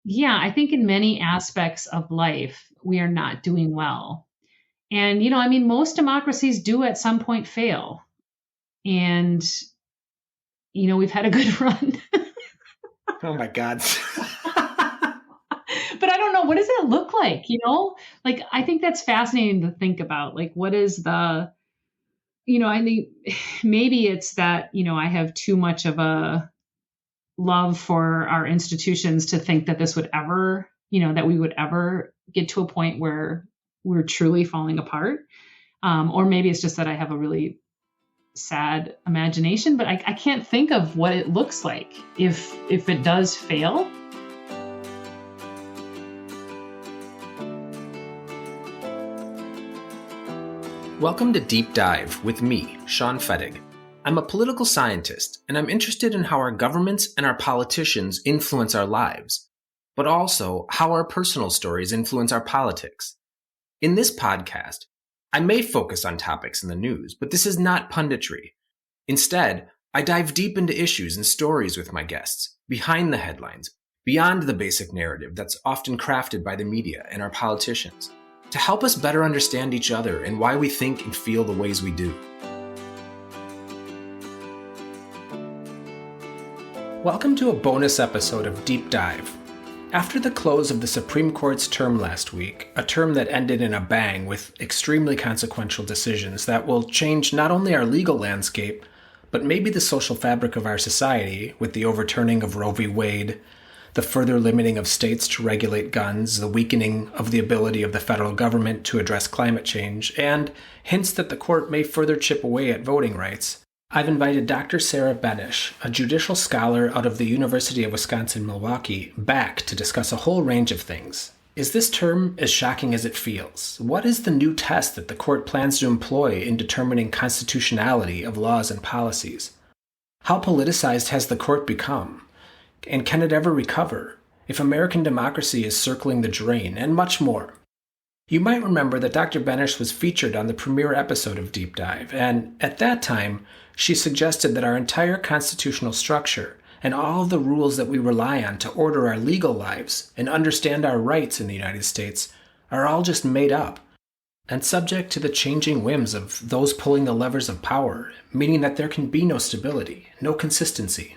yeah, I think in many aspects of life, we are not doing well. And, most democracies do at some point fail. And, we've had a good run. Oh my God. But I don't know, what does it look like? Like, I think that's fascinating to think about. Like, what is I think maybe it's that, I have too much of a love for our institutions to think that this would ever, that we would ever get to a point where we're truly falling apart. Or maybe it's just that I have a really sad imagination, but I can't think of what it looks like if it does fail. Welcome to Deep Dive with me, Sean Fettig. I'm a political scientist, and I'm interested in how our governments and our politicians influence our lives, but also how our personal stories influence our politics. In this podcast, I may focus on topics in the news, but this is not punditry. Instead, I dive deep into issues and stories with my guests, behind the headlines, beyond the basic narrative that's often crafted by the media and our politicians, to help us better understand each other and why we think and feel the ways we do. Welcome to a bonus episode of Deep Dive. After the close of the Supreme Court's term last week, a term that ended in a bang with extremely consequential decisions that will change not only our legal landscape, but maybe the social fabric of our society with the overturning of Roe v. Wade, the further limiting of states to regulate guns, the weakening of the ability of the federal government to address climate change, and hints that the court may further chip away at voting rights, I've invited Dr. Sara Benesh, a judicial scholar out of the University of Wisconsin-Milwaukee, back to discuss a whole range of things. Is this term as shocking as it feels? What is the new test that the court plans to employ in determining constitutionality of laws and policies? How politicized has the court become? And can it ever recover if American democracy is circling the drain, and much more? You might remember that Dr. Benesh was featured on the premiere episode of Deep Dive, and at that time, she suggested that our entire constitutional structure and all of the rules that we rely on to order our legal lives and understand our rights in the United States are all just made up and subject to the changing whims of those pulling the levers of power, meaning that there can be no stability, no consistency.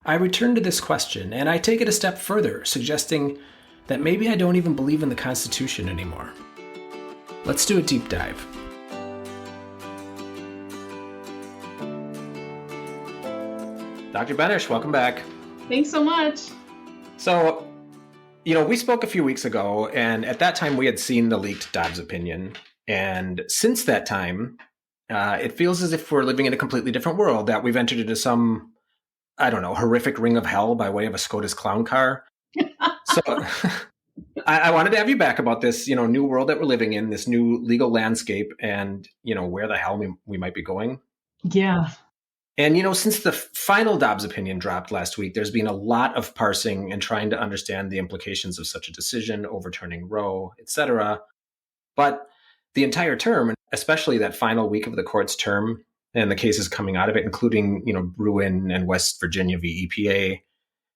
I return to this question, and I take it a step further, suggesting that maybe I don't even believe in the Constitution anymore. Let's do a deep dive. Dr. Benesh, welcome back. Thanks so much. So, we spoke a few weeks ago, and at that time we had seen the leaked Dobbs opinion. And since that time, it feels as if we're living in a completely different world, that we've entered into some horrific ring of hell by way of a SCOTUS clown car. So I wanted to have you back about this, new world that we're living in, this new legal landscape, and, where the hell we might be going. Yeah. And, since the final Dobbs opinion dropped last week, there's been a lot of parsing and trying to understand the implications of such a decision, overturning Roe, etc. But the entire term, especially that final week of the court's term, and the cases coming out of it, including, Bruen and West Virginia v. EPA,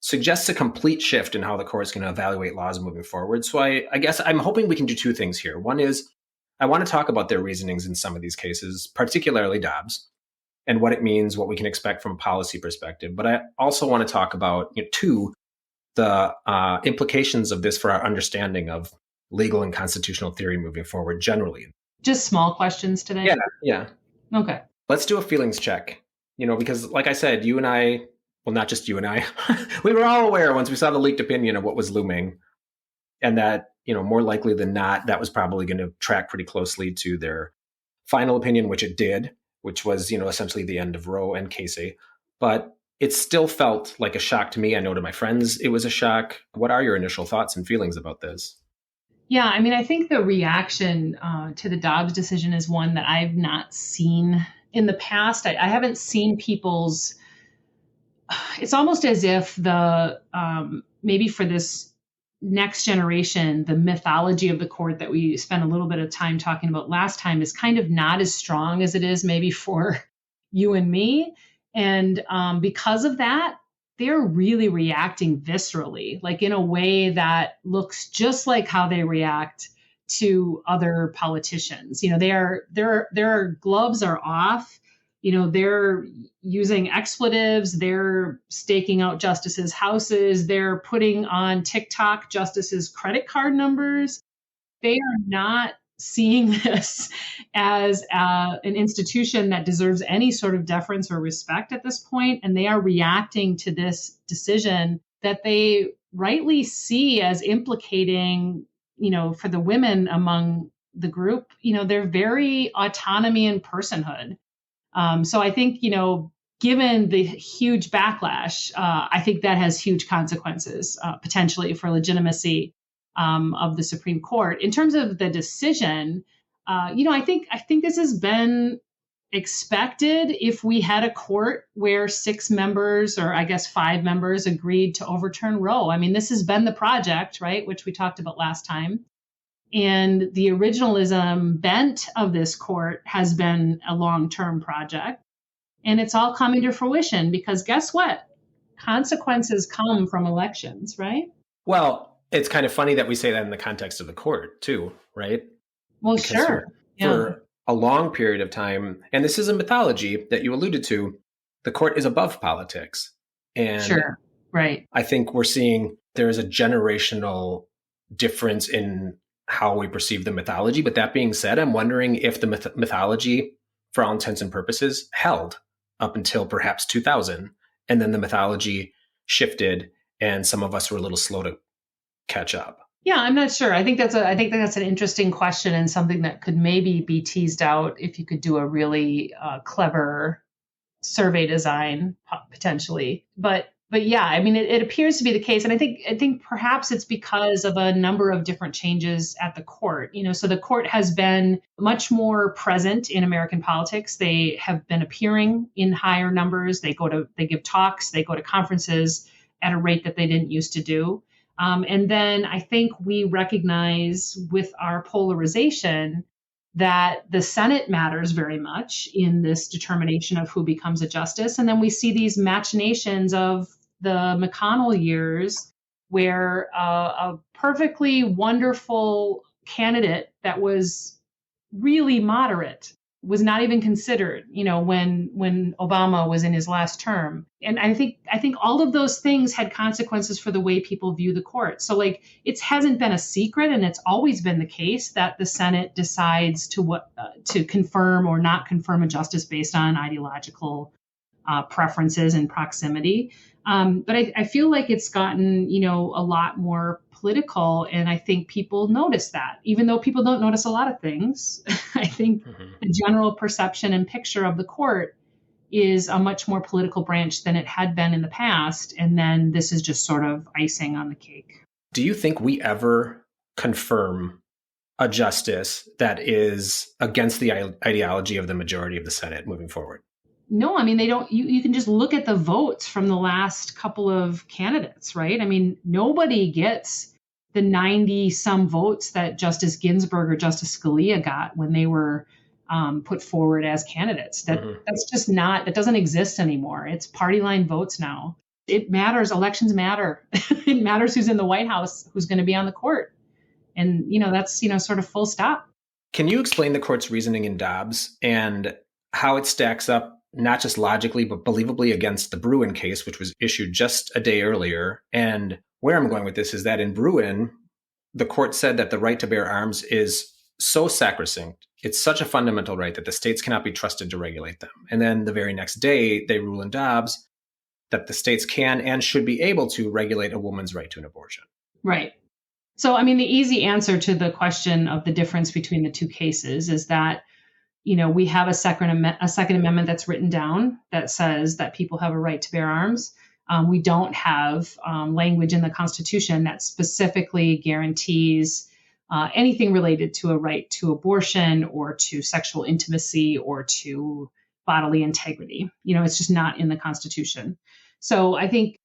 suggests a complete shift in how the court is going to evaluate laws moving forward. So I guess I'm hoping we can do two things here. One is I want to talk about their reasonings in some of these cases, particularly Dobbs, and what it means, what we can expect from a policy perspective. But I also want to talk about, two, the implications of this for our understanding of legal and constitutional theory moving forward generally. Just small questions today? Yeah. Okay. Let's do a feelings check, because like I said, you and I, well, not just you and I, we were all aware once we saw the leaked opinion of what was looming, and that, more likely than not, that was probably going to track pretty closely to their final opinion, which it did, which was, essentially the end of Roe and Casey. But it still felt like a shock to me. I know to my friends it was a shock. What are your initial thoughts and feelings about this? Yeah, I think the reaction to the Dobbs decision is one that I've not seen in the past. I haven't seen people's, it's almost as if the, maybe for this next generation, the mythology of the court that we spent a little bit of time talking about last time is kind of not as strong as it is maybe for you and me. And because of that, they're really reacting viscerally, like in a way that looks just like how they react to other politicians. Their gloves are off. They're using expletives. They're staking out justices' houses. They're putting on TikTok justices' credit card numbers. They are not seeing this as an institution that deserves any sort of deference or respect at this point, and they are reacting to this decision that they rightly see as implicating, for the women among the group, their very autonomy and personhood. So I think, given the huge backlash, I think that has huge consequences potentially for legitimacy of the Supreme Court. In terms of the decision, I think this has been expected. If we had a court where 6 members, or I guess 5 members, agreed to overturn Roe. I mean, this has been the project, right, which we talked about last time. And the originalism bent of this court has been a long-term project. And it's all coming to fruition because guess what? Consequences come from elections, right? Well, it's kind of funny that we say that in the context of the court too, right? Well, Because sure. For a long period of time, and this is a mythology that you alluded to, the court is above politics. And sure. Right. I think we're seeing there is a generational difference in how we perceive the mythology. But that being said, I'm wondering if the mythology, for all intents and purposes, held up until perhaps 2000. And then the mythology shifted and some of us were a little slow to catch up. Yeah, I'm not sure. I think that's an interesting question and something that could maybe be teased out if you could do a really clever survey design potentially. But yeah, I mean, it appears to be the case, and I think perhaps it's because of a number of different changes at the court. So the court has been much more present in American politics. They have been appearing in higher numbers. They give talks, they go to conferences at a rate that they didn't used to do. And then I think we recognize with our polarization that the Senate matters very much in this determination of who becomes a justice. And then we see these machinations of the McConnell years where a perfectly wonderful candidate that was really moderate was not even considered, when Obama was in his last term. And I think all of those things had consequences for the way people view the court. So it hasn't been a secret, and it's always been the case that the Senate decides to confirm or not confirm a justice based on ideological preferences and proximity. But I feel like it's gotten, a lot more political, and I think people notice that, even though people don't notice a lot of things. I think the general perception and picture of the court is a much more political branch than it had been in the past, and then this is just sort of icing on the cake. Do you think we ever confirm a justice that is against the ideology of the majority of the Senate moving forward? No, I mean, they don't. You can just look at the votes from the last couple of candidates, right? I mean, nobody gets the 90 some votes that Justice Ginsburg or Justice Scalia got when they were put forward as candidates. That's just not, that doesn't exist anymore. It's party line votes now. It matters. Elections matter. It matters who's in the White House, who's going to be on the court. And, that's, sort of full stop. Can you explain the court's reasoning in Dobbs and how it stacks up, not just logically, but believably against the Bruen case, which was issued just a day earlier? And where I'm going with this is that in Bruen, the court said that the right to bear arms is so sacrosanct, it's such a fundamental right that the states cannot be trusted to regulate them. And then the very next day, they rule in Dobbs that the states can and should be able to regulate a woman's right to an abortion. Right. So, I mean, the easy answer to the question of the difference between the two cases is that we have a Second Amendment that's written down that says that people have a right to bear arms. We don't have language in the Constitution that specifically guarantees anything related to a right to abortion or to sexual intimacy or to bodily integrity. It's just not in the Constitution. So I think,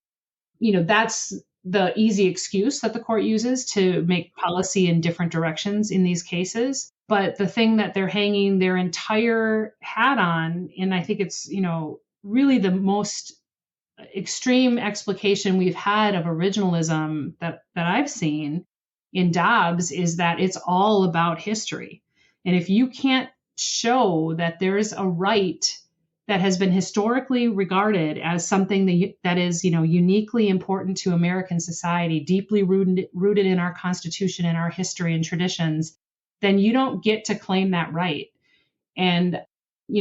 that's the easy excuse that the court uses to make policy in different directions in these cases. But the thing that they're hanging their entire hat on, and I think it's, really the most extreme explication we've had of originalism that I've seen in Dobbs is that it's all about history. And if you can't show that there is a right that has been historically regarded as something that is, uniquely important to American society, deeply rooted in our Constitution and our history and traditions, then you don't get to claim that right. And,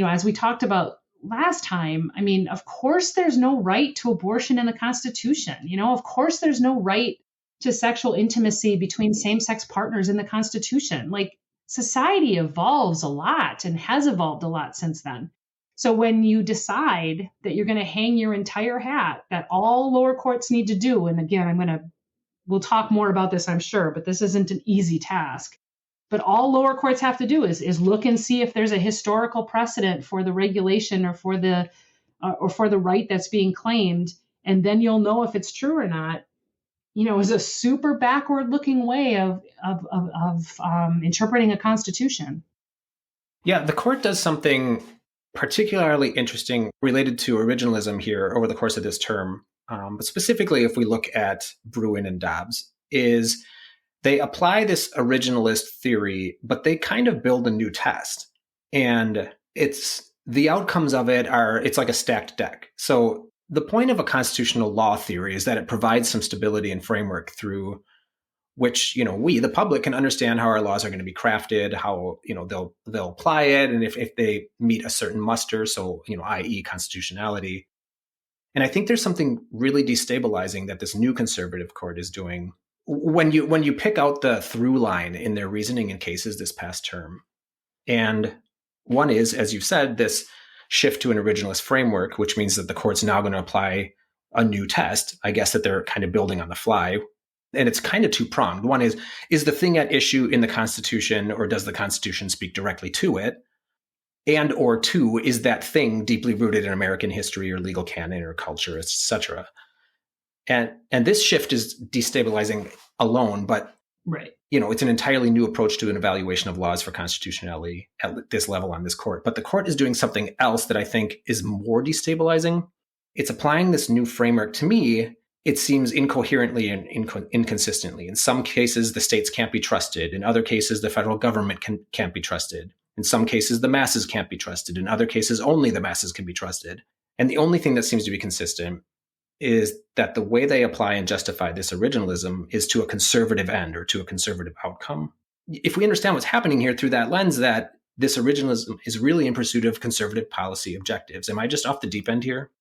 as we talked about last time, I mean, of course, there's no right to abortion in the Constitution. Of course, there's no right to sexual intimacy between same-sex partners in the Constitution. Like, society evolves a lot and has evolved a lot since then. So when you decide that you're going to hang your entire hat, that all lower courts need to do, and again, we'll talk more about this, I'm sure, but this isn't an easy task. But all lower courts have to do is look and see if there's a historical precedent for the regulation or for the right that's being claimed, and then you'll know if it's true or not. Is a super backward-looking way of interpreting a constitution. Yeah, the court does something particularly interesting related to originalism here over the course of this term. But specifically, if we look at Bruen and Dobbs, is they apply this originalist theory, but they kind of build a new test. And the outcomes of it's like a stacked deck. So the point of a constitutional law theory is that it provides some stability and framework through which, we, the public, can understand how our laws are going to be crafted, how, they'll apply it, and if they meet a certain muster, so, i.e. constitutionality. And I think there's something really destabilizing that this new conservative court is doing when you pick out the through line in their reasoning in cases this past term. And one is, as you said, this shift to an originalist framework, which means that the court's now going to apply a new test, I guess, that they're kind of building on the fly. And it's kind of two-pronged. One is the thing at issue in the Constitution, or does the Constitution speak directly to it? And or two, is that thing deeply rooted in American history or legal canon or culture, etc.? And this shift is destabilizing alone, but right. It's an entirely new approach to an evaluation of laws for constitutionality at this level on this court. But the court is doing something else that I think is more destabilizing. It's applying this new framework. To me, it seems incoherently and inconsistently. In some cases, the states can't be trusted. In other cases, the federal government can't be trusted. In some cases, the masses can't be trusted. In other cases, only the masses can be trusted. And the only thing that seems to be consistent is that the way they apply and justify this originalism is to a conservative end or to a conservative outcome. If we understand what's happening here through that lens, that this originalism is really in pursuit of conservative policy objectives. Am I just off the deep end here?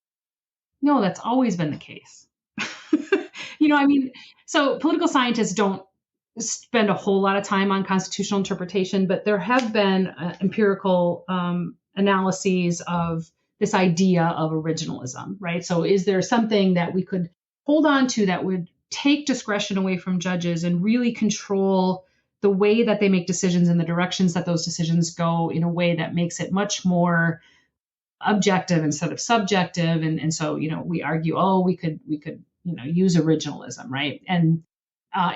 No, that's always been the case. So political scientists don't spend a whole lot of time on constitutional interpretation, but there have been empirical analyses of this idea of originalism, right? So is there something that we could hold on to that would take discretion away from judges and really control the way that they make decisions and the directions that those decisions go in a way that makes it much more objective instead of subjective? And so, we argue, we could use originalism, right? And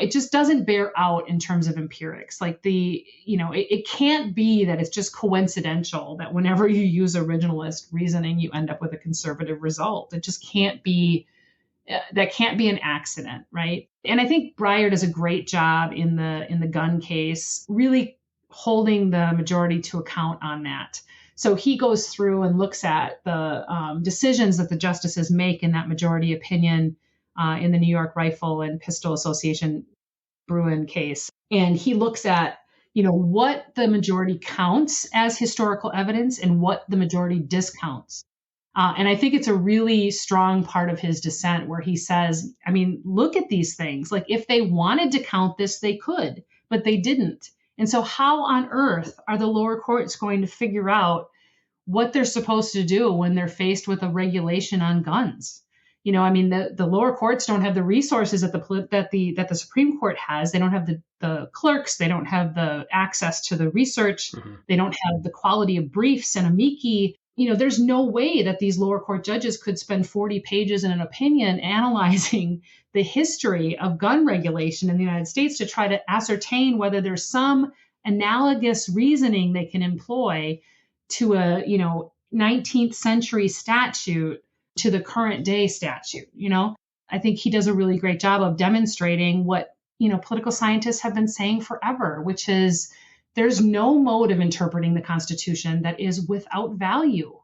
it just doesn't bear out in terms of empirics. Like it can't be that it's just coincidental that whenever you use originalist reasoning, you end up with a conservative result. It just can't be, that can't be an accident, right? And I think Breyer does a great job in the gun case, really holding the majority to account on that. So he goes through and looks at the decisions that the justices make in that majority opinion in the New York Rifle and Pistol Association Bruen case. And he looks at, what the majority counts as historical evidence and what the majority discounts. And I think it's a really strong part of his dissent where he says, look at these things. Like, if they wanted to count this, they could, but they didn't. And so how on earth are the lower courts going to figure out what they're supposed to do when they're faced with a regulation on guns? The lower courts don't have the resources that the Supreme Court has. They don't have the clerks. They don't have the access to the research. Mm-hmm. They don't have the quality of briefs and amici. There's no way that these lower court judges could spend 40 pages in an opinion analyzing the history of gun regulation in the United States to try to ascertain whether there's some analogous reasoning they can employ to a 19th century statute to the current day statute. I think he does a really great job of demonstrating what, political scientists have been saying forever, which is there's no mode of interpreting the Constitution that is without value,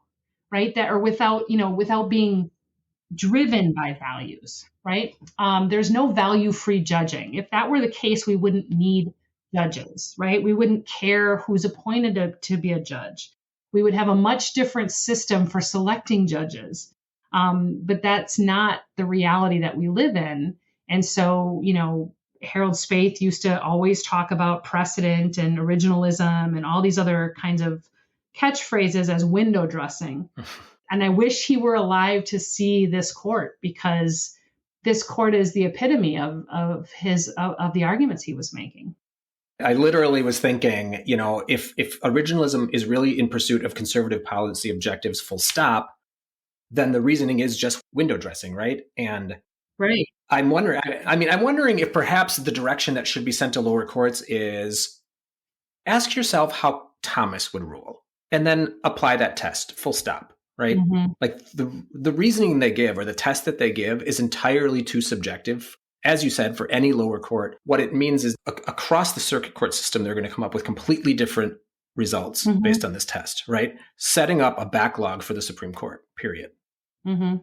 right? That, or without being driven by values, right? There's no value-free judging. If that were the case, we wouldn't need judges, right? We wouldn't care who's appointed to be a judge. We would have a much different system for selecting judges. But that's not the reality that we live in. And so, Harold Spaeth used to always talk about precedent and originalism and all these other kinds of catchphrases as window dressing. And I wish he were alive to see this court, because this court is the epitome of the arguments he was making. I literally was thinking, if originalism is really in pursuit of conservative policy objectives, full stop, then the reasoning is just window dressing, right? And right. I'm wondering if perhaps the direction that should be sent to lower courts is ask yourself how Thomas would rule, and then apply that test, full stop, right? Mm-hmm. Like the reasoning they give, or the test that they give, is entirely too subjective. As you said, for any lower court, what it means is across the circuit court system, they're going to come up with completely different results mm-hmm. based on this test, right? Setting up a backlog for the Supreme Court, period. Mm-hmm.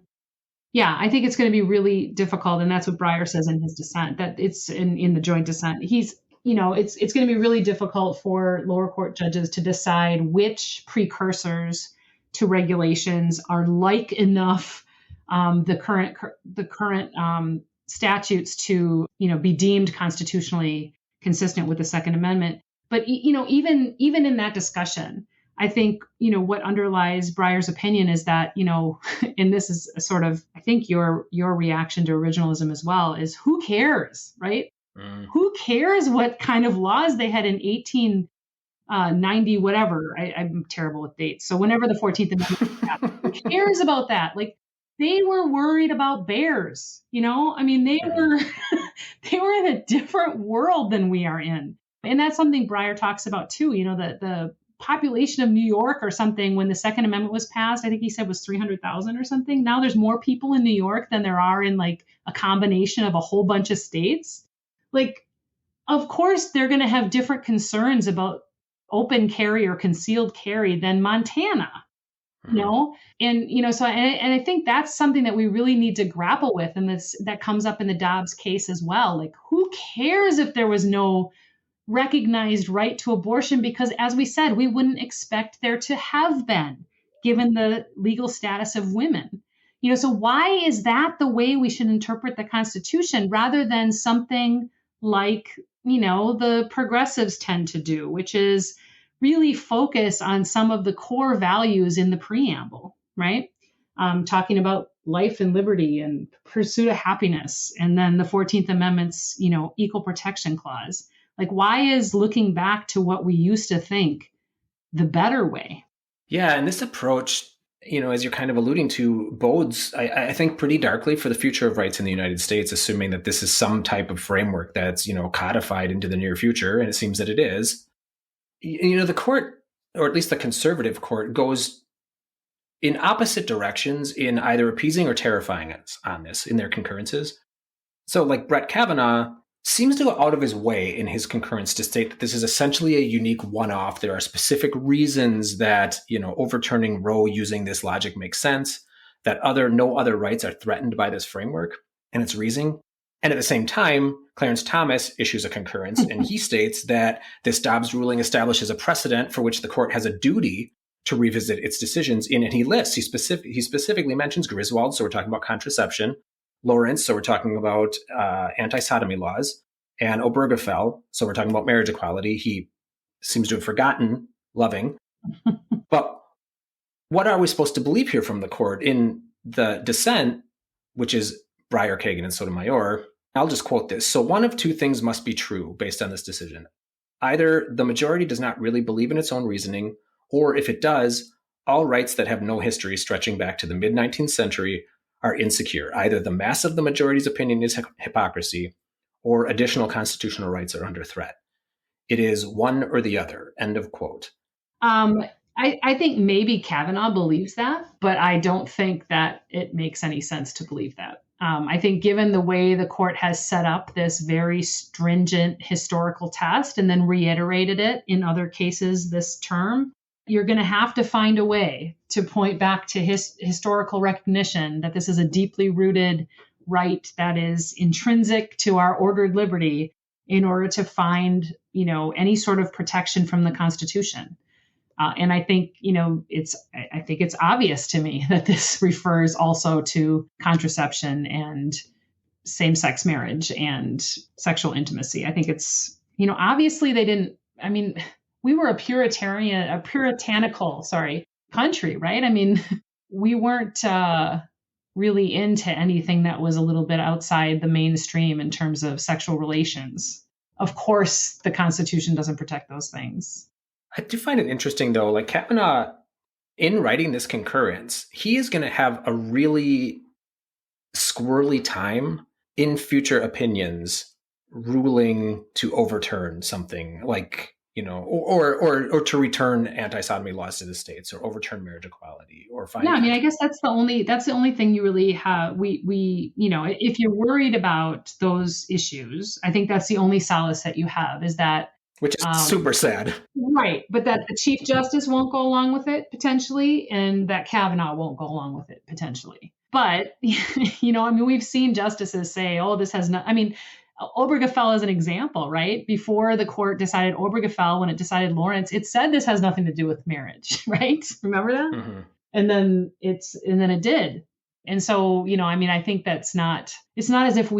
Yeah, I think it's going to be really difficult. And that's what Breyer says in his dissent, that it's in the joint dissent. It's going to be really difficult for lower court judges to decide which precursors to regulations are like enough the current statutes to, be deemed constitutionally consistent with the Second Amendment. But, even in that discussion, I think, what underlies Breyer's opinion is that, and this is a sort of, I think your reaction to originalism as well, is who cares, right? Mm. Who cares what kind of laws they had in 1890, whatever. I'm terrible with dates. So whenever the 14th Amendment happened, who cares about that? Like, they were worried about bears, they were they were in a different world than we are in. And that's something Breyer talks about too, the population of New York or something when the Second Amendment was passed, I think he said was 300,000 or something. Now there's more people in New York than there are in like a combination of a whole bunch of states. Like, of course, they're going to have different concerns about open carry or concealed carry than Montana. And, so, and I think that's something that we really need to grapple with. And that comes up in the Dobbs case as well. Like, who cares if there was no recognized right to abortion? Because as we said, we wouldn't expect there to have been, given the legal status of women. So why is that the way we should interpret the Constitution rather than something like, the progressives tend to do, which is really focus on some of the core values in the preamble, right? Talking about life and liberty and pursuit of happiness. And then the 14th Amendment's, equal protection clause. Like, why is looking back to what we used to think the better way? Yeah. And this approach, as you're kind of alluding to, bodes, I think, pretty darkly for the future of rights in the United States, assuming that this is some type of framework that's, codified into the near future. And it seems that it is. The court, or at least the conservative court, goes in opposite directions in either appeasing or terrifying us on this in their concurrences. So like Brett Kavanaugh seems to go out of his way in his concurrence to state that this is essentially a unique one-off. There are specific reasons that, overturning Roe using this logic makes sense, that no other rights are threatened by this framework and its reasoning. And at the same time, Clarence Thomas issues a concurrence, and he states that this Dobbs ruling establishes a precedent for which the court has a duty to revisit its decisions in, and he specifically mentions Griswold, so we're talking about contraception, Lawrence, so we're talking about anti-sodomy laws, and Obergefell, so we're talking about marriage equality. He seems to have forgotten Loving. But what are we supposed to believe here from the court? In the dissent, which is Breyer, Kagan, and Sotomayor, I'll just quote this. So one of two things must be true based on this decision. Either the majority does not really believe in its own reasoning, or if it does, all rights that have no history stretching back to the mid-19th century are insecure. Either the mass of the majority's opinion is hypocrisy, or additional constitutional rights are under threat. It is one or the other. End of quote. I think maybe Kavanaugh believes that, but I don't think that it makes any sense to believe that. I think given the way the court has set up this very stringent historical test and then reiterated it in other cases this term, you're going to have to find a way to point back to historical recognition that this is a deeply rooted right that is intrinsic to our ordered liberty in order to find, any sort of protection from the Constitution. And I think, I think it's obvious to me that this refers also to contraception and same-sex marriage and sexual intimacy. I think it's, obviously they didn't, we were a puritanical, country, right? We weren't really into anything that was a little bit outside the mainstream in terms of sexual relations. Of course, the Constitution doesn't protect those things. I do find it interesting, though, like Kavanaugh, in writing this concurrence, he is going to have a really squirrely time in future opinions ruling to overturn something like, or to return anti-sodomy laws to the states or overturn marriage equality or find. Yeah, I guess that's the only thing you really have. We, if you're worried about those issues, I think that's the only solace that you have is that. Which is super sad. Right. But that the Chief Justice won't go along with it potentially, and that Kavanaugh won't go along with it potentially. But, we've seen justices say, oh, this has not, Obergefell is an example, right? Before the court decided Obergefell, when it decided Lawrence, it said this has nothing to do with marriage, right? Remember that? Mm-hmm. And then it did. And so, I think it's not as if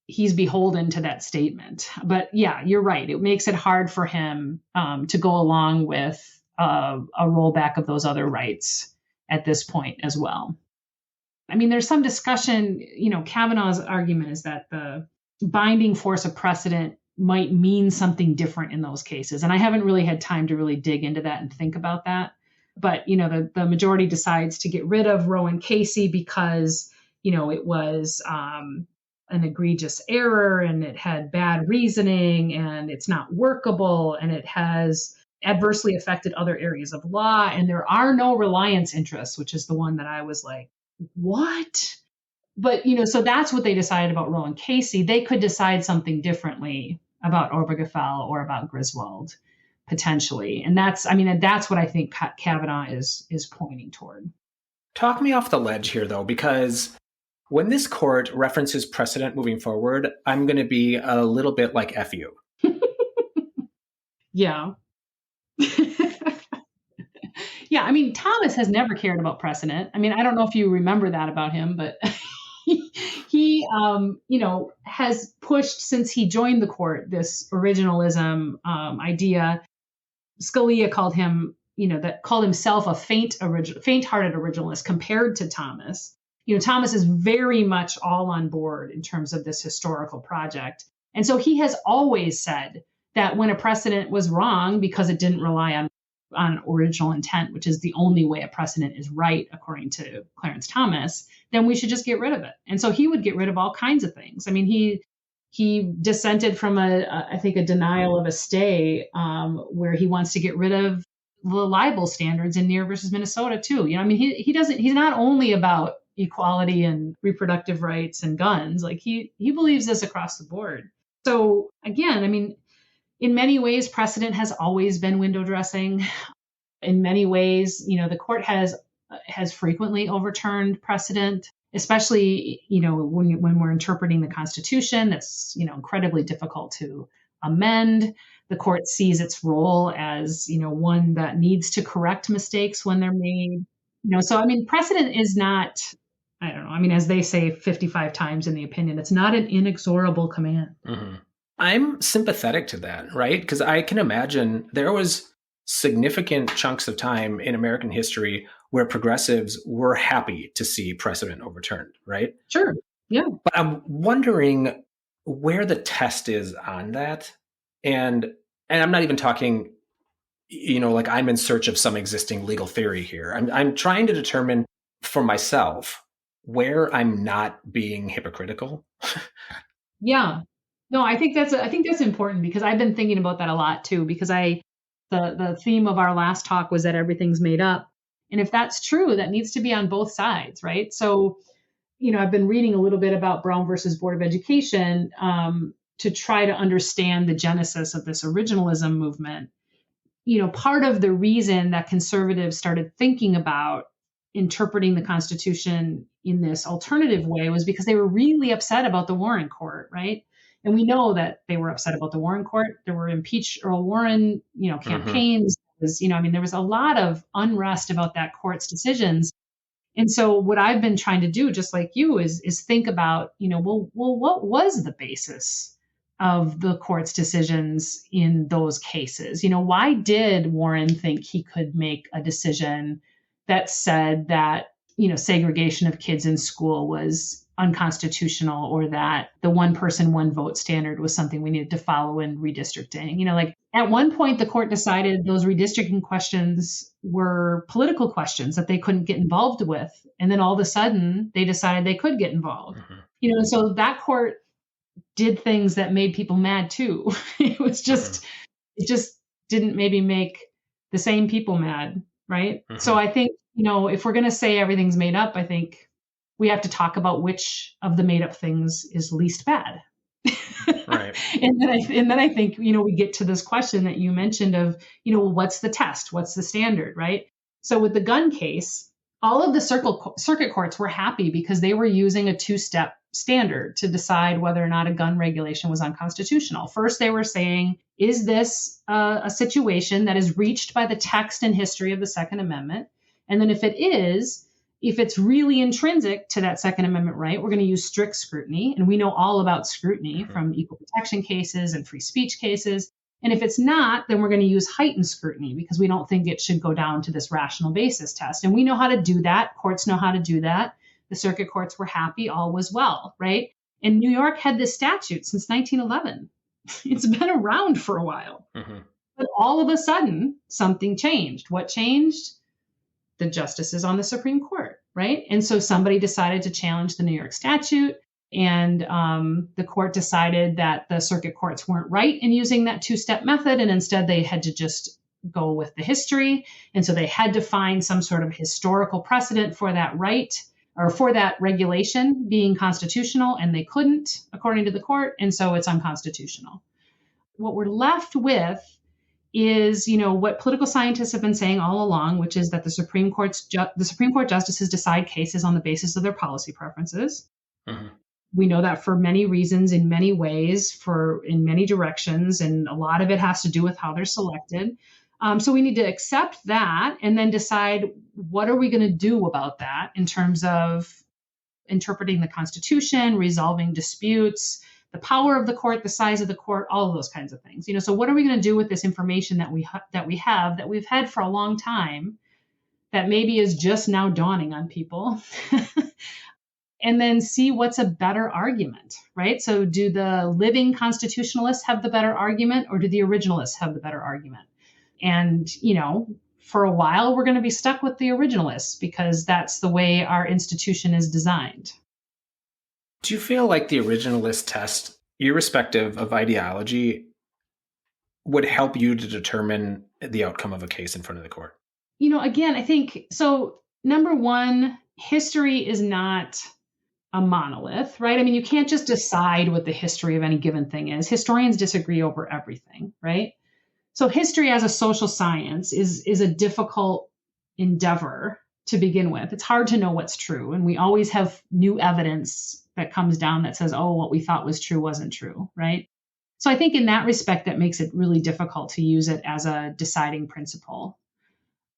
he's beholden to that statement. But yeah, you're right. It makes it hard for him to go along with a rollback of those other rights at this point as well. There's some discussion, Kavanaugh's argument is that the binding force of precedent might mean something different in those cases. And I haven't really had time to really dig into that and think about that. But, the majority decides to get rid of Roe and Casey because, it was an egregious error and it had bad reasoning and it's not workable and it has adversely affected other areas of law. And there are no reliance interests, which is the one that I was like, what? But, so that's what they decided about Roe and Casey. They could decide something differently about Obergefell or about Griswold, potentially. And that's what I think Kavanaugh is pointing toward. Talk me off the ledge here, though, because when this court references precedent moving forward, I'm going to be a little bit like F you. Yeah. Yeah, Thomas has never cared about precedent. I don't know if you remember that about him, but he has pushed since he joined the court this originalism idea. Scalia called himself a faint-hearted originalist compared to Thomas. Thomas is very much all on board in terms of this historical project. And so he has always said that when a precedent was wrong because it didn't rely on original intent, which is the only way a precedent is right, according to Clarence Thomas, then we should just get rid of it. And so he would get rid of all kinds of things. He dissented from I think a denial of a stay where he wants to get rid of the libel standards in Neer versus Minnesota too. He's not only about equality and reproductive rights and guns. Like he believes this across the board. So again, in many ways, precedent has always been window dressing. In many ways, the court has frequently overturned precedent, especially, when we're interpreting the Constitution. That's, incredibly difficult to amend. The court sees its role as, one that needs to correct mistakes when they're made. So, precedent is not, I don't know, as they say 55 times in the opinion, it's not an inexorable command. Mm-hmm. I'm sympathetic to that, right? Because I can imagine there was significant chunks of time in American history where progressives were happy to see precedent overturned, right? Sure. Yeah. But I'm wondering where the test is on that. And I'm not even talking, like I'm in search of some existing legal theory here. I'm trying to determine for myself where I'm not being hypocritical. Yeah. No, I think that's important because I've been thinking about that a lot too, because I The theme of our last talk was that everything's made up. And if that's true, that needs to be on both sides, right? So, I've been reading a little bit about Bruen versus Board of Education to try to understand the genesis of this originalism movement. Part of the reason that conservatives started thinking about interpreting the Constitution in this alternative way was because they were really upset about the Warren Court, right? And we know that they were upset about the Warren Court. There were impeach Earl Warren, campaigns. There was a lot of unrest about that court's decisions. And so what I've been trying to do, just like you, is think about, what was the basis of the court's decisions in those cases? Why did Warren think he could make a decision that said that, segregation of kids in school was unconstitutional, or that the one person, one vote standard was something we needed to follow in redistricting? At one point, the court decided those redistricting questions were political questions that they couldn't get involved with. And then all of a sudden, they decided they could get involved. And so that court did things that made people mad too. It just didn't maybe make the same people mad, right? So I think, if we're going to say everything's made up, I think we have to talk about which of the made up things is least bad. Right. And then I think, we get to this question that you mentioned of, what's the test? What's the standard, right? So with the gun case, all of the circuit courts were happy because they were using a two-step standard to decide whether or not a gun regulation was unconstitutional. First, they were saying, is this a situation that is reached by the text and history of the Second Amendment? And then if it's really intrinsic to that Second Amendment right, we're going to use strict scrutiny. And we know all about scrutiny from equal protection cases and free speech cases. And if it's not, then we're going to use heightened scrutiny because we don't think it should go down to this rational basis test. And we know how to do that. Courts know how to do that. The circuit courts were happy. All was well, right? And New York had this statute since 1911. It's been around for a while. But all of a sudden, something changed. What changed? The justices on the Supreme Court, right? And so somebody decided to challenge the New York statute, and the court decided that the circuit courts weren't right in using that two-step method, and instead they had to just go with the history. And so they had to find some sort of historical precedent for that right, or for that regulation being constitutional, and they couldn't, according to the court, and so it's unconstitutional. What we're left with is, what political scientists have been saying all along, which is that the Supreme Court justices decide cases on the basis of their policy preferences. We know that for many reasons, in many ways, in many directions, and a lot of it has to do with how they're selected. So we need to accept that and then decide, what are we going to do about that in terms of interpreting the Constitution, resolving disputes, the power of the court, the size of the court, all of those kinds of things. So what are we going to do with this information that we've had for a long time, that maybe is just now dawning on people? And then see what's a better argument, right? So do the living constitutionalists have the better argument, or do the originalists have the better argument? And, for a while, we're going to be stuck with the originalists because that's the way our institution is designed. Do you feel like the originalist test, irrespective of ideology, would help you to determine the outcome of a case in front of the court? Again, I think, so number one, history is not a monolith, right? I mean, you can't just decide what the history of any given thing is. Historians disagree over everything, right? So history as a social science is a difficult endeavor to begin with. It's hard to know what's true. And we always have new evidence that comes down that says, oh, what we thought was true wasn't true, right? So I think in that respect, that makes it really difficult to use it as a deciding principle.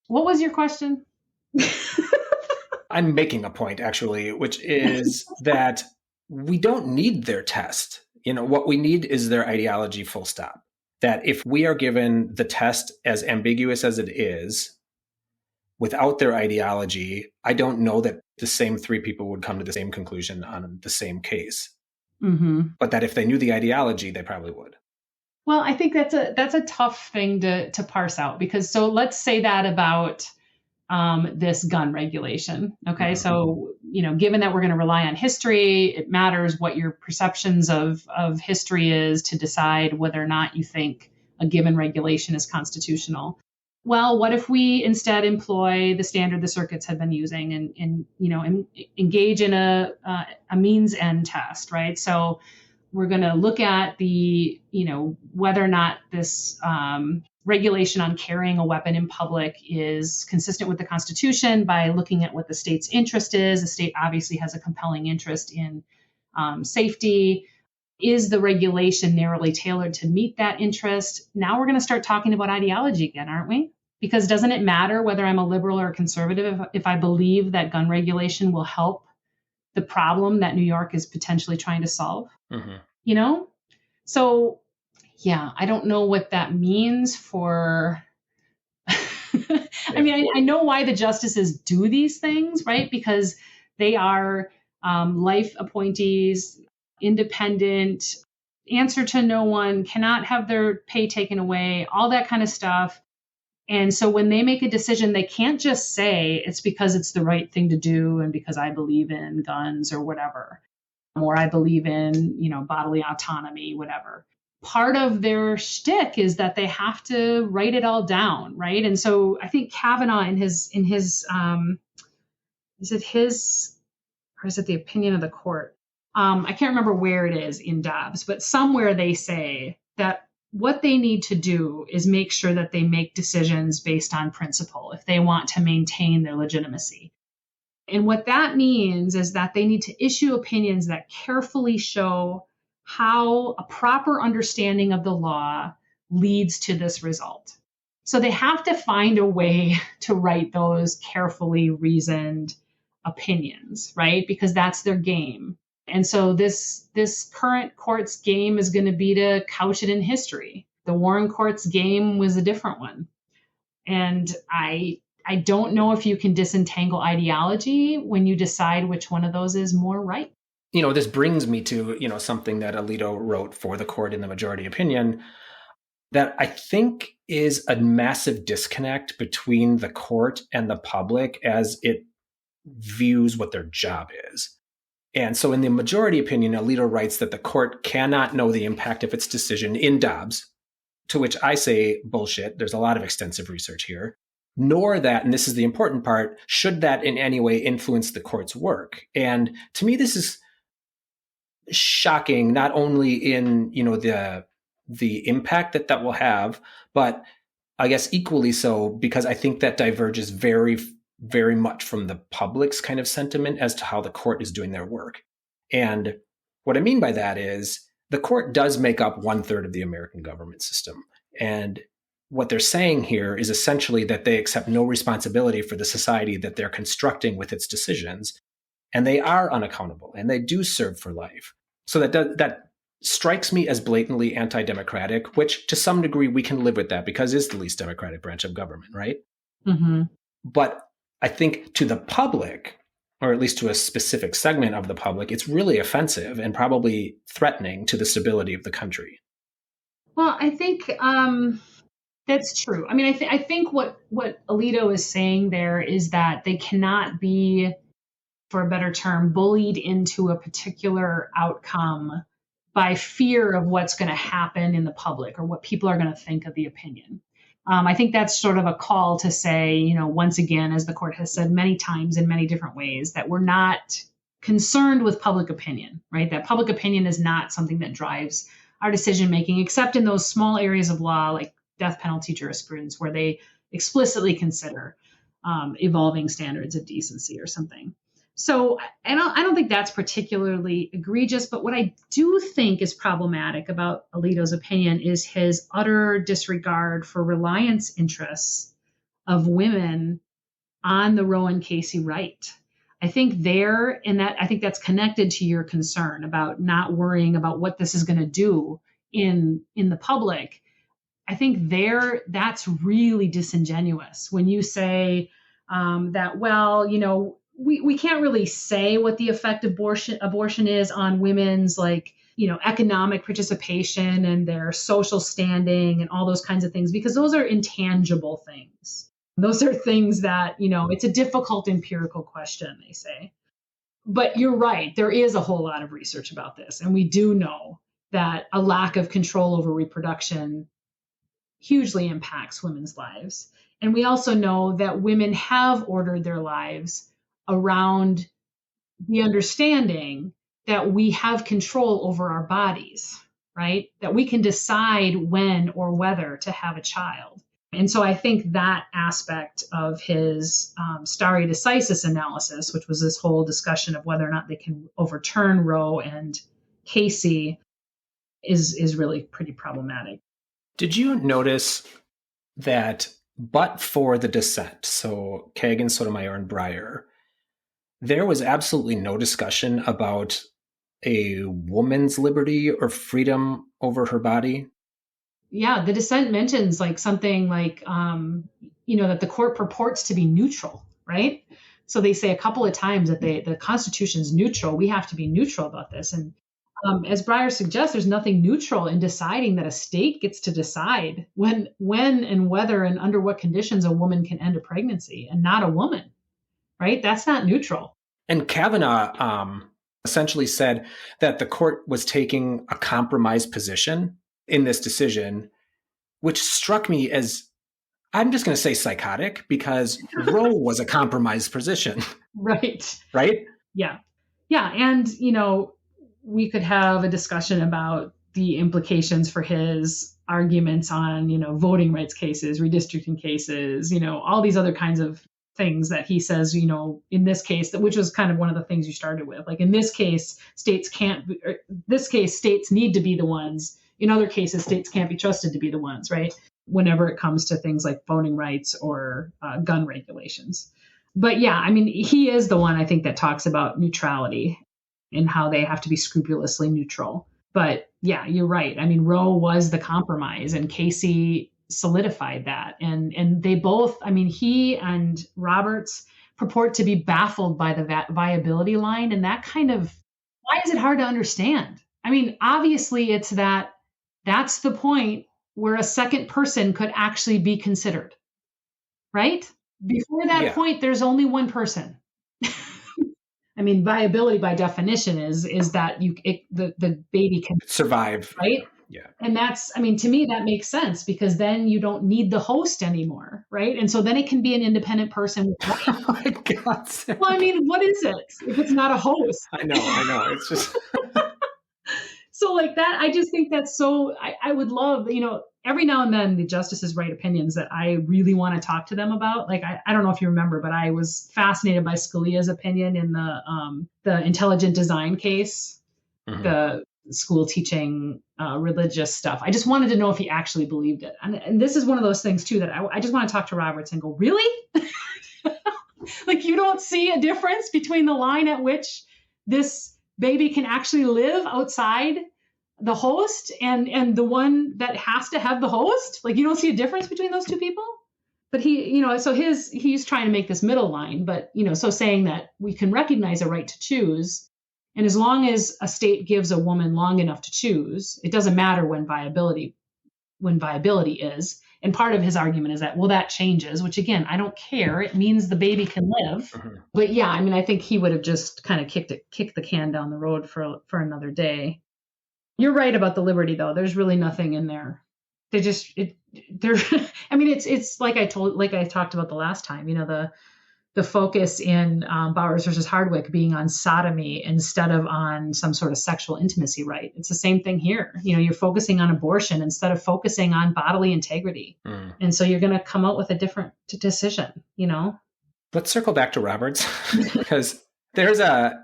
What was your question? I'm making a point, actually, which is that we don't need their test. What we need is their ideology, full stop. That if we are given the test as ambiguous as it is, without their ideology, I don't know that the same three people would come to the same conclusion on the same case. But that if they knew the ideology, they probably would. Well, I think that's a tough thing to parse out, because so let's say that about this gun regulation. Okay. So, given that we're going to rely on history, it matters what your perceptions of history is to decide whether or not you think a given regulation is constitutional. Well, what if we instead employ the standard the circuits have been using and engage in a means end test, right? So we're going to look at the, whether or not this regulation on carrying a weapon in public is consistent with the Constitution by looking at what the state's interest is. The state obviously has a compelling interest in safety. Is the regulation narrowly tailored to meet that interest? Now we're going to start talking about ideology again, aren't we? Because doesn't it matter whether I'm a liberal or a conservative if I believe that gun regulation will help the problem that New York is potentially trying to solve? Mm-hmm. So yeah, I don't know what that means for, I mean, I know why the justices do these things, right? Because they are life appointees, independent, answer to no one, cannot have their pay taken away, all that kind of stuff. And so when they make a decision, they can't just say it's because it's the right thing to do and because I believe in guns or whatever, or I believe in, bodily autonomy, whatever. Part of their shtick is that they have to write it all down, right? And so I think Kavanaugh in his is it his, or is it the opinion of the court? I can't remember where it is in Dobbs, but somewhere they say that what they need to do is make sure that they make decisions based on principle if they want to maintain their legitimacy. And what that means is that they need to issue opinions that carefully show how a proper understanding of the law leads to this result. So they have to find a way to write those carefully reasoned opinions, right? Because that's their game. And so this current court's game is going to be to couch it in history. The Warren court's game was a different one. And I don't know if you can disentangle ideology when you decide which one of those is more right. This brings me to, something that Alito wrote for the court in the majority opinion that I think is a massive disconnect between the court and the public as it views what their job is. And so in the majority opinion, Alito writes that the court cannot know the impact of its decision in Dobbs, to which I say bullshit. There's a lot of extensive research here. Nor that, and this is the important part, should that in any way influence the court's work. And to me, this is shocking, not only in, the impact that will have, but I guess equally so, because I think that diverges very, very much from the public's kind of sentiment as to how the court is doing their work. And what I mean by that is the court does make up 1/3 of the American government system. And what they're saying here is essentially that they accept no responsibility for the society that they're constructing with its decisions. And they are unaccountable and they do serve for life. So that strikes me as blatantly anti-democratic, which to some degree we can live with that because it's the least democratic branch of government, right? Mm-hmm. But I think to the public, or at least to a specific segment of the public, it's really offensive and probably threatening to the stability of the country. Well, I think that's true. I mean, I think what Alito is saying there is that they cannot be, for a better term, bullied into a particular outcome by fear of what's going to happen in the public or what people are going to think of the opinion. I think that's sort of a call to say, once again, as the court has said many times in many different ways, that we're not concerned with public opinion, right? That public opinion is not something that drives our decision making, except in those small areas of law like death penalty jurisprudence, where they explicitly consider evolving standards of decency or something. So I don't think that's particularly egregious, but what I do think is problematic about Alito's opinion is his utter disregard for reliance interests of women on the Roe and Casey right. I think that's connected to your concern about not worrying about what this is going to do in the public. I think that's really disingenuous when you say that, well, we can't really say what the effect of abortion is on women's economic participation and their social standing and all those kinds of things, because those are intangible things. Those are things that, it's a difficult empirical question, they say. But you're right. There is a whole lot of research about this. And we do know that a lack of control over reproduction hugely impacts women's lives. And we also know that women have ordered their lives around the understanding that we have control over our bodies, right? That we can decide when or whether to have a child. And so I think that aspect of his stare decisis analysis, which was this whole discussion of whether or not they can overturn Roe and Casey, is really pretty problematic. Did you notice that but for the dissent, so Kagan, Sotomayor, and Breyer, there was absolutely no discussion about a woman's liberty or freedom over her body? Yeah, the dissent mentions like something like, that the court purports to be neutral, right? So they say a couple of times that the Constitution is neutral. We have to be neutral about this. And as Breyer suggests, there's nothing neutral in deciding that a state gets to decide when and whether and under what conditions a woman can end a pregnancy and not a woman, right? That's not neutral. And Kavanaugh essentially said that the court was taking a compromised position in this decision, which struck me as, I'm just going to say psychotic, because Roe was a compromised position. Right. Right? Yeah. Yeah. And, we could have a discussion about the implications for his arguments on, voting rights cases, redistricting cases, all these other kinds of things that he says, in this case, which was kind of one of the things you started with. Like in this case, states need to be the ones. In other cases, states can't be trusted to be the ones, right? Whenever it comes to things like voting rights or gun regulations. But yeah, I mean, he is the one I think that talks about neutrality and how they have to be scrupulously neutral. But yeah, you're right. I mean, Roe was the compromise and Casey solidified that. And they both, I mean, he and Roberts purport to be baffled by the viability line. And that kind of, why is it hard to understand? I mean, obviously it's that's the point where a second person could actually be considered, right? Before that point, there's only one person. I mean, viability by definition is that the baby can survive, right? Yeah. And that's, I mean, to me, that makes sense because then you don't need the host anymore, right? And so then it can be an independent person. Oh my God. Well, I mean, what is it if it's not a host? I know. It's just. So like that, I just think that's so, I would love, every now and then the justices write opinions that I really want to talk to them about. Like, I don't know if you remember, but I was fascinated by Scalia's opinion in the intelligent design case, the school teaching religious stuff. I just wanted to know if he actually believed it. And this is one of those things too, that I just want to talk to Roberts and go, really? Like, you don't see a difference between the line at which this baby can actually live outside the host and the one that has to have the host? Like, you don't see a difference between those two people? But he, so he's trying to make this middle line, but, so saying that we can recognize a right to choose. And as long as a state gives a woman long enough to choose, it doesn't matter when viability is. And part of his argument is that, well, that changes, which again, I don't care. It means the baby can live. But yeah, I mean, I think he would have just kind of kicked the can down the road for another day. You're right about the liberty, though. There's really nothing in there. I mean, it's like I talked about the last time, the focus in Bowers versus Hardwick being on sodomy instead of on some sort of sexual intimacy right. It's the same thing here. You're focusing on abortion instead of focusing on bodily integrity. And so you're going to come out with a different decision, Let's circle back to Roberts because there's a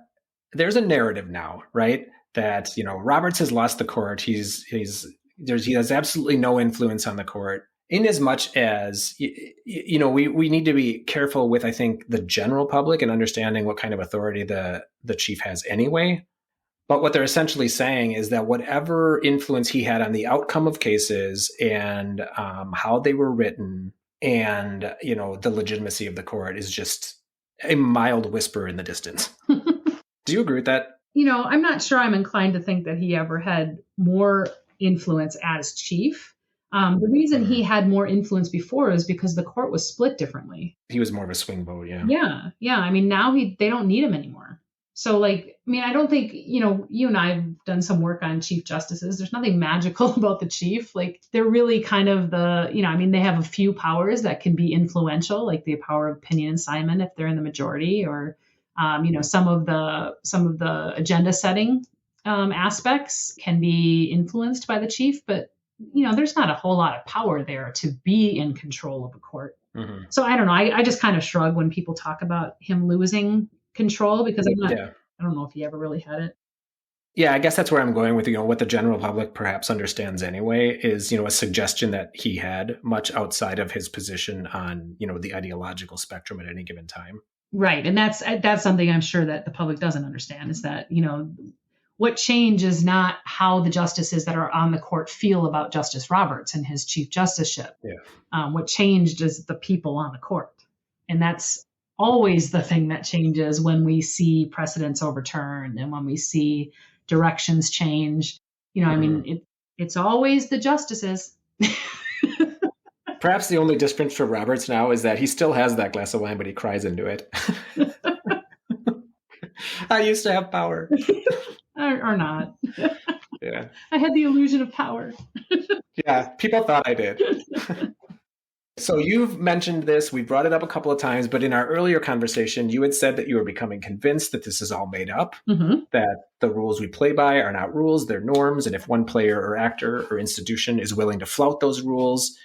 narrative now, right? That, Roberts has lost the court. He has absolutely no influence on the court. In as much as, we need to be careful with, I think, the general public and understanding what kind of authority the chief has anyway. But what they're essentially saying is that whatever influence he had on the outcome of cases and how they were written and, the legitimacy of the court is just a mild whisper in the distance. Do you agree with that? I'm not sure I'm inclined to think that he ever had more influence as chief. The reason he had more influence before is because the court was split differently. He was more of a swing vote, yeah. Yeah. I mean, now they don't need him anymore. So like, I mean, I don't think, you and I have done some work on chief justices. There's nothing magical about the chief. Like they're really kind of I mean, they have a few powers that can be influential, like the power of opinion assignment if they're in the majority, or, some of the agenda setting aspects can be influenced by the chief, but there's not a whole lot of power there to be in control of a court. Mm-hmm. So I don't know. I just kind of shrug when people talk about him losing control, because I don't know if he ever really had it. Yeah, I guess that's where I'm going with, what the general public perhaps understands anyway is, a suggestion that he had much outside of his position on, the ideological spectrum at any given time. Right. And that's something I'm sure that the public doesn't understand, is that, what changed is not how the justices that are on the court feel about Justice Roberts and his chief justiceship. Yeah. What changed is the people on the court. And that's always the thing that changes when we see precedents overturned and when we see directions change. I mean, it's always the justices. Perhaps the only difference for Roberts now is that he still has that glass of wine, but he cries into it. I used to have power. Or not. Yeah. I had the illusion of power. Yeah, people thought I did. So you've mentioned this, we brought it up a couple of times, but in our earlier conversation, you had said that you were becoming convinced that this is all made up, that the rules we play by are not rules, they're norms. And if one player or actor or institution is willing to flout those rules,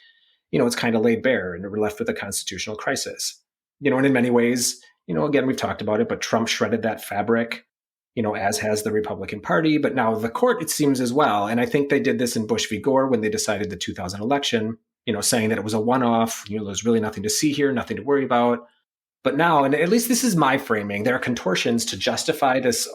it's kind of laid bare and we're left with a constitutional crisis. And in many ways, again, we've talked about it, but Trump shredded that fabric, as has the Republican Party, but now the court, it seems, as well. And I think they did this in Bush v. Gore when they decided the 2000 election, saying that it was a one-off, there's really nothing to see here, nothing to worry about. But now, and at least this is my framing, there are contortions to justify this,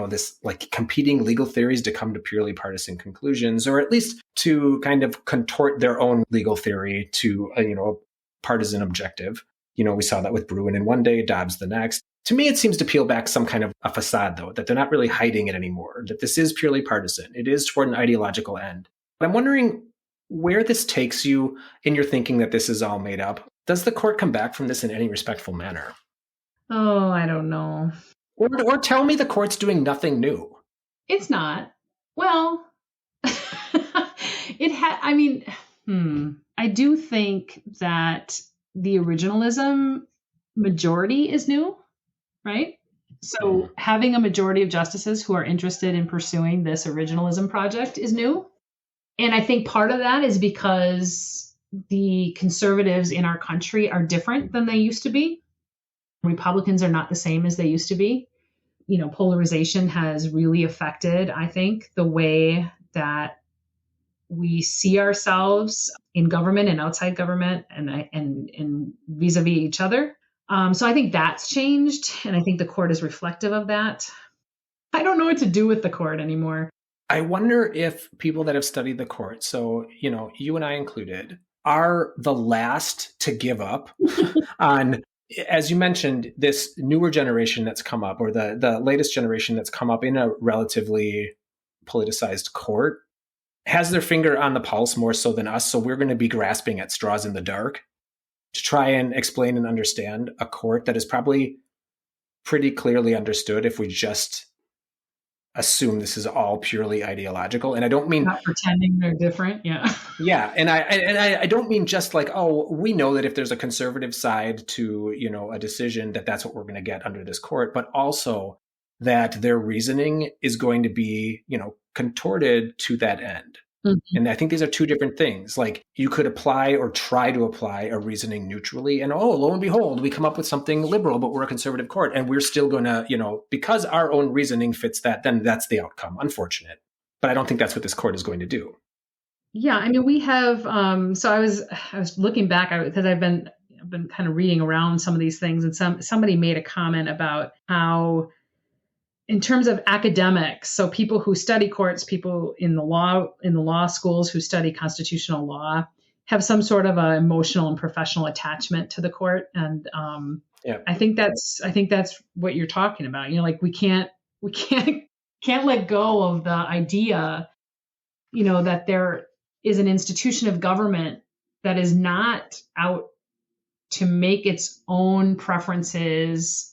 this like competing legal theories to come to purely partisan conclusions, or at least to kind of contort their own legal theory to, a partisan objective. We saw that with Bruen in one day, Dobbs the next. To me, it seems to peel back some kind of a facade, though, that they're not really hiding it anymore, that this is purely partisan. It is toward an ideological end. But I'm wondering where this takes you in your thinking that this is all made up. Does the court come back from this in any respectful manner? Oh, I don't know. Or tell me the court's doing nothing new. It's not. Well, I do think that the originalism majority is new, right? So having a majority of justices who are interested in pursuing this originalism project is new. And I think part of that is because the conservatives in our country are different than they used to be. Republicans are not the same as they used to be. Polarization has really affected, I think, the way that we see ourselves in government and outside government and vis-a-vis each other. So I think that's changed. And I think the court is reflective of that. I don't know what to do with the court anymore. I wonder if people that have studied the court, so, you and I included, are the last to give up on, as you mentioned, this newer generation that's come up, or the latest generation that's come up in a relatively politicized court, has their finger on the pulse more so than us. So we're going to be grasping at straws in the dark to try and explain and understand a court that is probably pretty clearly understood if we just assume this is all purely ideological. And I don't mean not pretending they're different. Yeah. Yeah. And I don't mean just like, oh, we know that if there's a conservative side to, a decision that's what we're going to get under this court, but also that their reasoning is going to be, contorted to that end. Mm-hmm. And I think these are two different things. Like you could apply or try to apply a reasoning neutrally and, oh, lo and behold, we come up with something liberal, but we're a conservative court and we're still going to, because our own reasoning fits that, then that's the outcome. Unfortunate. But I don't think that's what this court is going to do. Yeah. I mean, we have, so I was looking back because I've been kind of reading around some of these things, and somebody made a comment about how, in terms of academics, so people who study courts, people in the law schools who study constitutional law, have some sort of a emotional and professional attachment to the court, and I think that's what you're talking about. Like we can't let go of the idea, that there is an institution of government that is not out to make its own preferences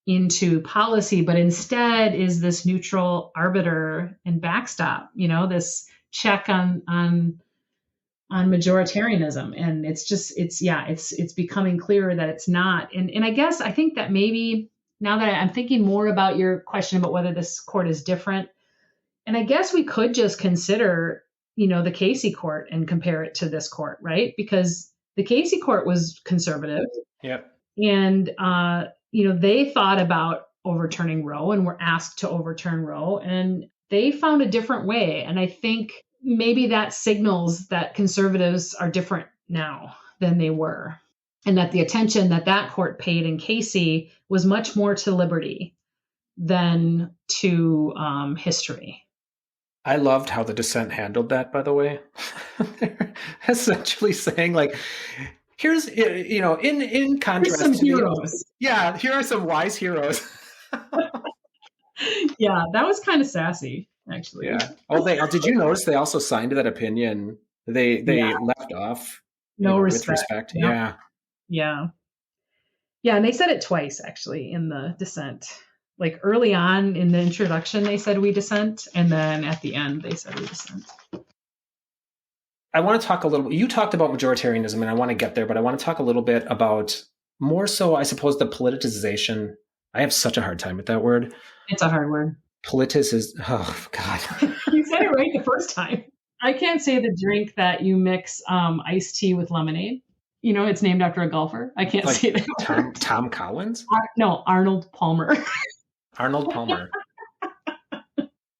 into policy, but instead is this neutral arbiter and backstop, this check on majoritarianism. And it's becoming clearer that it's not. And I think that maybe now that I'm thinking more about your question about whether this court is different, and I guess we could just consider, the Casey court and compare it to this court, right? Because the Casey court was conservative. Yep. And, they thought about overturning Roe and were asked to overturn Roe, and they found a different way. And I think maybe that signals that conservatives are different now than they were, and that the attention that court paid in Casey was much more to liberty than to history. I loved how the dissent handled that, by the way. Essentially saying, like, here's, in contrast here's some heroes. Here are some wise heroes. Yeah, that was kind of sassy, actually. Yeah. Oh, did you notice they also signed that opinion? They left off respect. With respect. Yep. Yeah. And they said it twice, actually, in the dissent. Like early on in the introduction, they said we dissent, and then at the end, they said we dissent. I want to talk a little. You talked about majoritarianism, and I want to get there, but I want to talk a little bit about more so, I suppose, the politicization. I have such a hard time with that word. It's a hard word. Oh God! You said it right the first time. I can't say the drink that you mix iced tea with lemonade. It's named after a golfer. I can't say that. Tom Collins? No, Arnold Palmer. Arnold Palmer.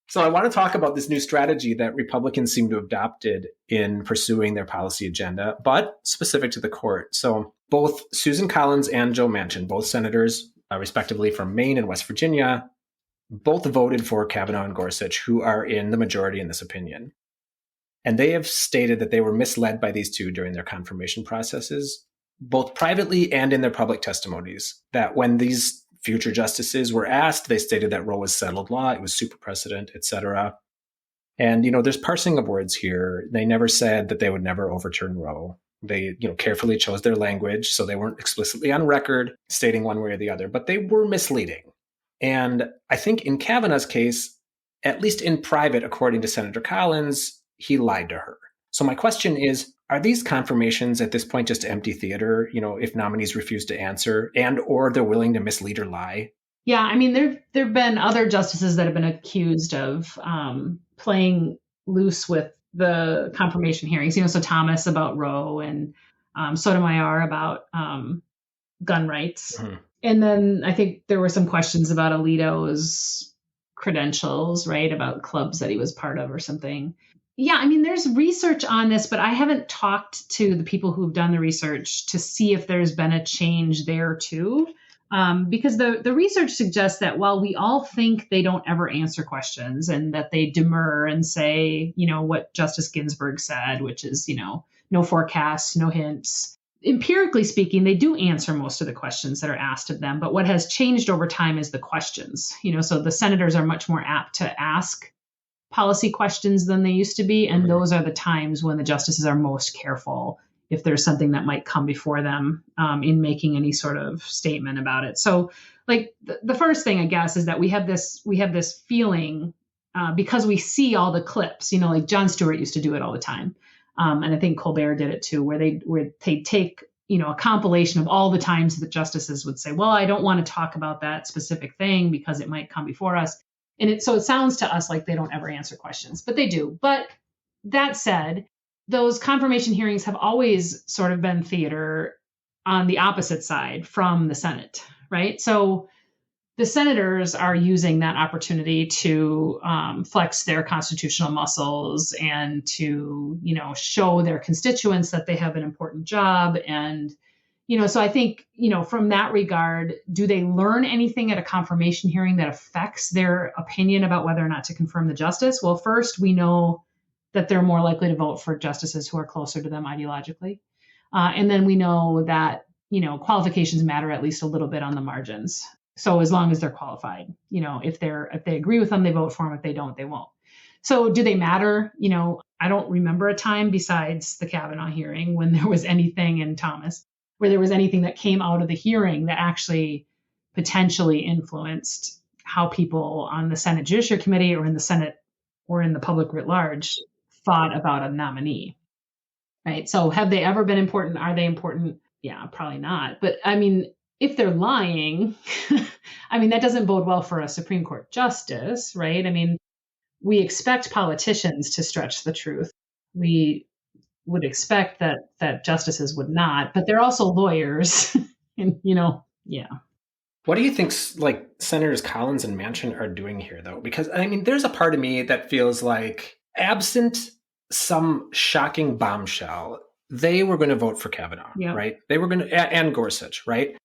So I want to talk about this new strategy that Republicans seem to have adopted in pursuing their policy agenda, but specific to the court. So both Susan Collins and Joe Manchin, both senators, respectively from Maine and West Virginia, both voted for Kavanaugh and Gorsuch, who are in the majority in this opinion. And they have stated that they were misled by these two during their confirmation processes, both privately and in their public testimonies, that when these future justices were asked, they stated that Roe was settled law, it was super precedent, etc. And, there's parsing of words here. They never said that they would never overturn Roe. They, carefully chose their language, so they weren't explicitly on record stating one way or the other, but they were misleading. And I think in Kavanaugh's case, at least in private, according to Senator Collins, he lied to her. So my question is, are these confirmations at this point just empty theater, if nominees refuse to answer and or they're willing to mislead or lie? Yeah, I mean, there've been other justices that have been accused of playing loose with the confirmation hearings. So Thomas about Roe and Sotomayor about gun rights. Mm-hmm. And then I think there were some questions about Alito's credentials, right, about clubs that he was part of or something. Yeah, I mean, there's research on this, but I haven't talked to the people who've done the research to see if there's been a change there too. Because the research suggests that while we all think they don't ever answer questions and that they demur and say, what Justice Ginsburg said, which is, no forecasts, no hints. Empirically speaking, they do answer most of the questions that are asked of them. But what has changed over time is the questions, so the senators are much more apt to ask policy questions than they used to be. And those are the times when the justices are most careful if there's something that might come before them in making any sort of statement about it. So like the first thing, I guess, is that we have this feeling because we see all the clips, like Jon Stewart used to do it all the time. And I think Colbert did it too, where they take, a compilation of all the times that justices would say, well, I don't want to talk about that specific thing because it might come before us. And so it sounds to us like they don't ever answer questions, but they do. But that said, those confirmation hearings have always sort of been theater on the opposite side from the Senate, right? So the senators are using that opportunity to flex their constitutional muscles and to, show their constituents that they have an important job. And so I think, from that regard, do they learn anything at a confirmation hearing that affects their opinion about whether or not to confirm the justice? Well, first, we know that they're more likely to vote for justices who are closer to them ideologically. And then we know that, qualifications matter at least a little bit on the margins. So as long as they're qualified, if they agree with them, they vote for them. If they don't, they won't. So do they matter? I don't remember a time besides the Kavanaugh hearing when there was anything in Thomas where there was anything that came out of the hearing that actually potentially influenced how people on the Senate Judiciary Committee or in the Senate or in the public writ large thought about a nominee, right? So have they ever been important? Are they important? Yeah, probably not. But I mean, if they're lying, I mean, that doesn't bode well for a Supreme Court justice, right? I mean, we expect politicians to stretch the truth. We would expect that justices would not, but they're also lawyers. And, yeah. What do you think like Senators Collins and Manchin are doing here, though? Because, I mean, there's a part of me that feels like absent some shocking bombshell, they were going to vote for Kavanaugh, right? They were going to, and Gorsuch, right?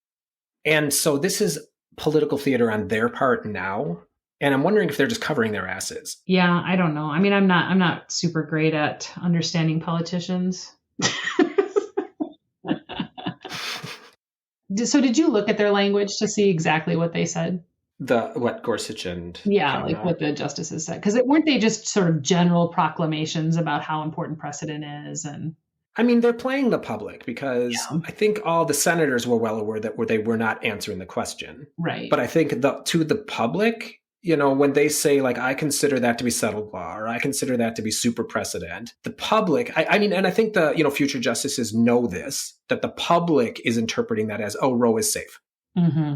And so this is political theater on their part now. And I'm wondering if they're just covering their asses. Yeah, I don't know. I mean, I'm not super great at understanding politicians. So did you look at their language to see exactly what they said? What Gorsuch and Kavanaugh? Like what the justices said. Because weren't they just sort of general proclamations about how important precedent is? And I mean, they're playing the public because I think all the senators were well aware that they were not answering the question. Right. But I think to the public, when they say, like, I consider that to be settled law, or I consider that to be super precedent, the public, I mean, and I think the, future justices know this, that the public is interpreting that as, oh, Roe is safe. Mm-hmm.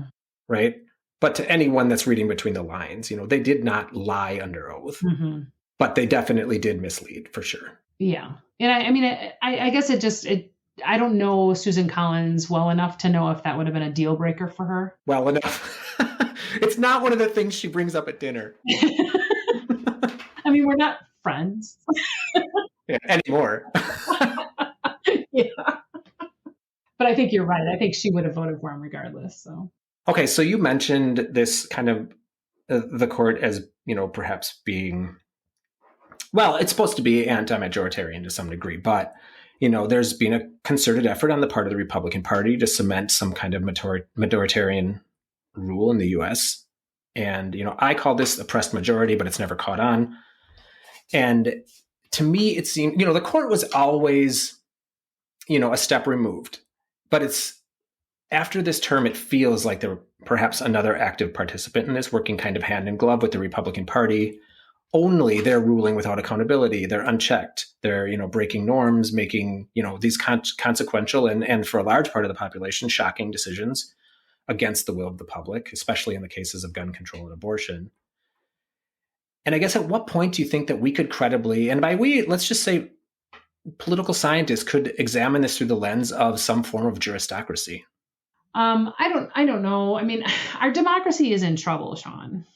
Right. But to anyone that's reading between the lines, they did not lie under oath, but they definitely did mislead for sure. Yeah. And I guess I don't know Susan Collins well enough to know if that would have been a deal breaker for her. Well enough. It's not one of the things she brings up at dinner. I mean, we're not friends. Anymore. Yeah. But I think you're right. I think she would have voted for him regardless. So. Okay, so you mentioned this kind of the court as, perhaps being, well, it's supposed to be anti-majoritarian to some degree, but, there's been a concerted effort on the part of the Republican Party to cement some kind of majoritarian rule in the U.S. And, I call this oppressed majority, but it's never caught on. And to me, it seemed, the court was always, a step removed. But it's after this term, it feels like there were perhaps another active participant in this, working kind of hand in glove with the Republican Party. Only they're ruling without accountability. They're unchecked. They're, breaking norms, making, these consequential and for a large part of the population, shocking decisions against the will of the public, especially in the cases of gun control and abortion. And I guess at what point do you think that we could credibly, and by we, let's just say political scientists could examine this through the lens of some form of juristocracy? I don't know. I mean, our democracy is in trouble, Sean.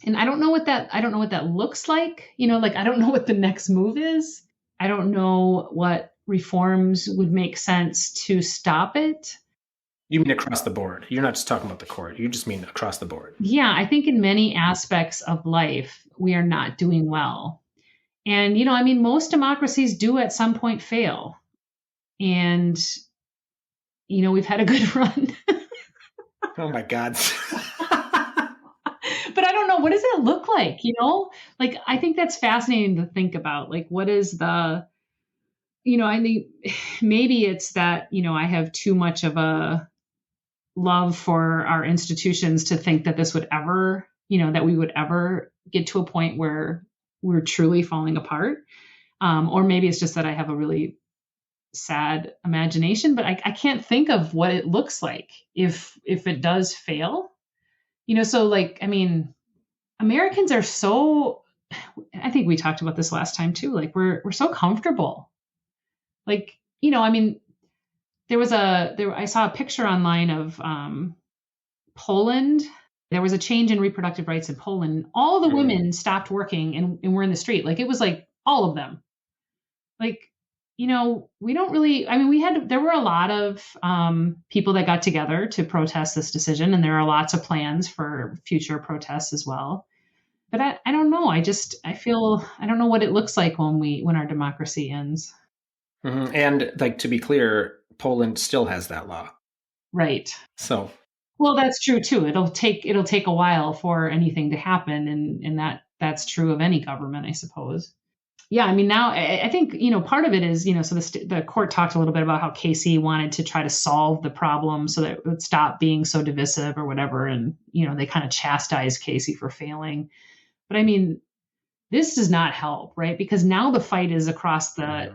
And I don't know what that looks like. I don't know what the next move is. I don't know what reforms would make sense to stop it. You mean across the board? You're not just talking about the court. You just mean across the board. Yeah, I think in many aspects of life, we are not doing well. And, most democracies do at some point fail. And, we've had a good run. Oh, my God. But I don't know. What does it look like? I think that's fascinating to think about. Like, what is the, I think maybe it's that, I have too much of a love for our institutions to think that this would ever, that we would ever get to a point where we're truly falling apart. Or maybe it's just that I have a really sad imagination, but I can't think of what it looks like if it does fail. So Americans are so, I think we talked about this last time too, like we're so comfortable. I saw a picture online of Poland. There was a change in reproductive rights in Poland. All the women stopped working and were in the street. Like it was like all of them. We don't really, there were a lot of people that got together to protest this decision, and there are lots of plans for future protests as well. But I don't know. I don't know what it looks like when our democracy ends. Mm-hmm. And to be clear, Poland still has that law. Right. So. Well, that's true too. It'll take a while for anything to happen. And that's true of any government, I suppose. Yeah, I mean, now I think, part of it is, so the court talked a little bit about how Casey wanted to try to solve the problem so that it would stop being so divisive or whatever. And, they kind of chastised Casey for failing. But I mean, this does not help, right? Because now the fight is across the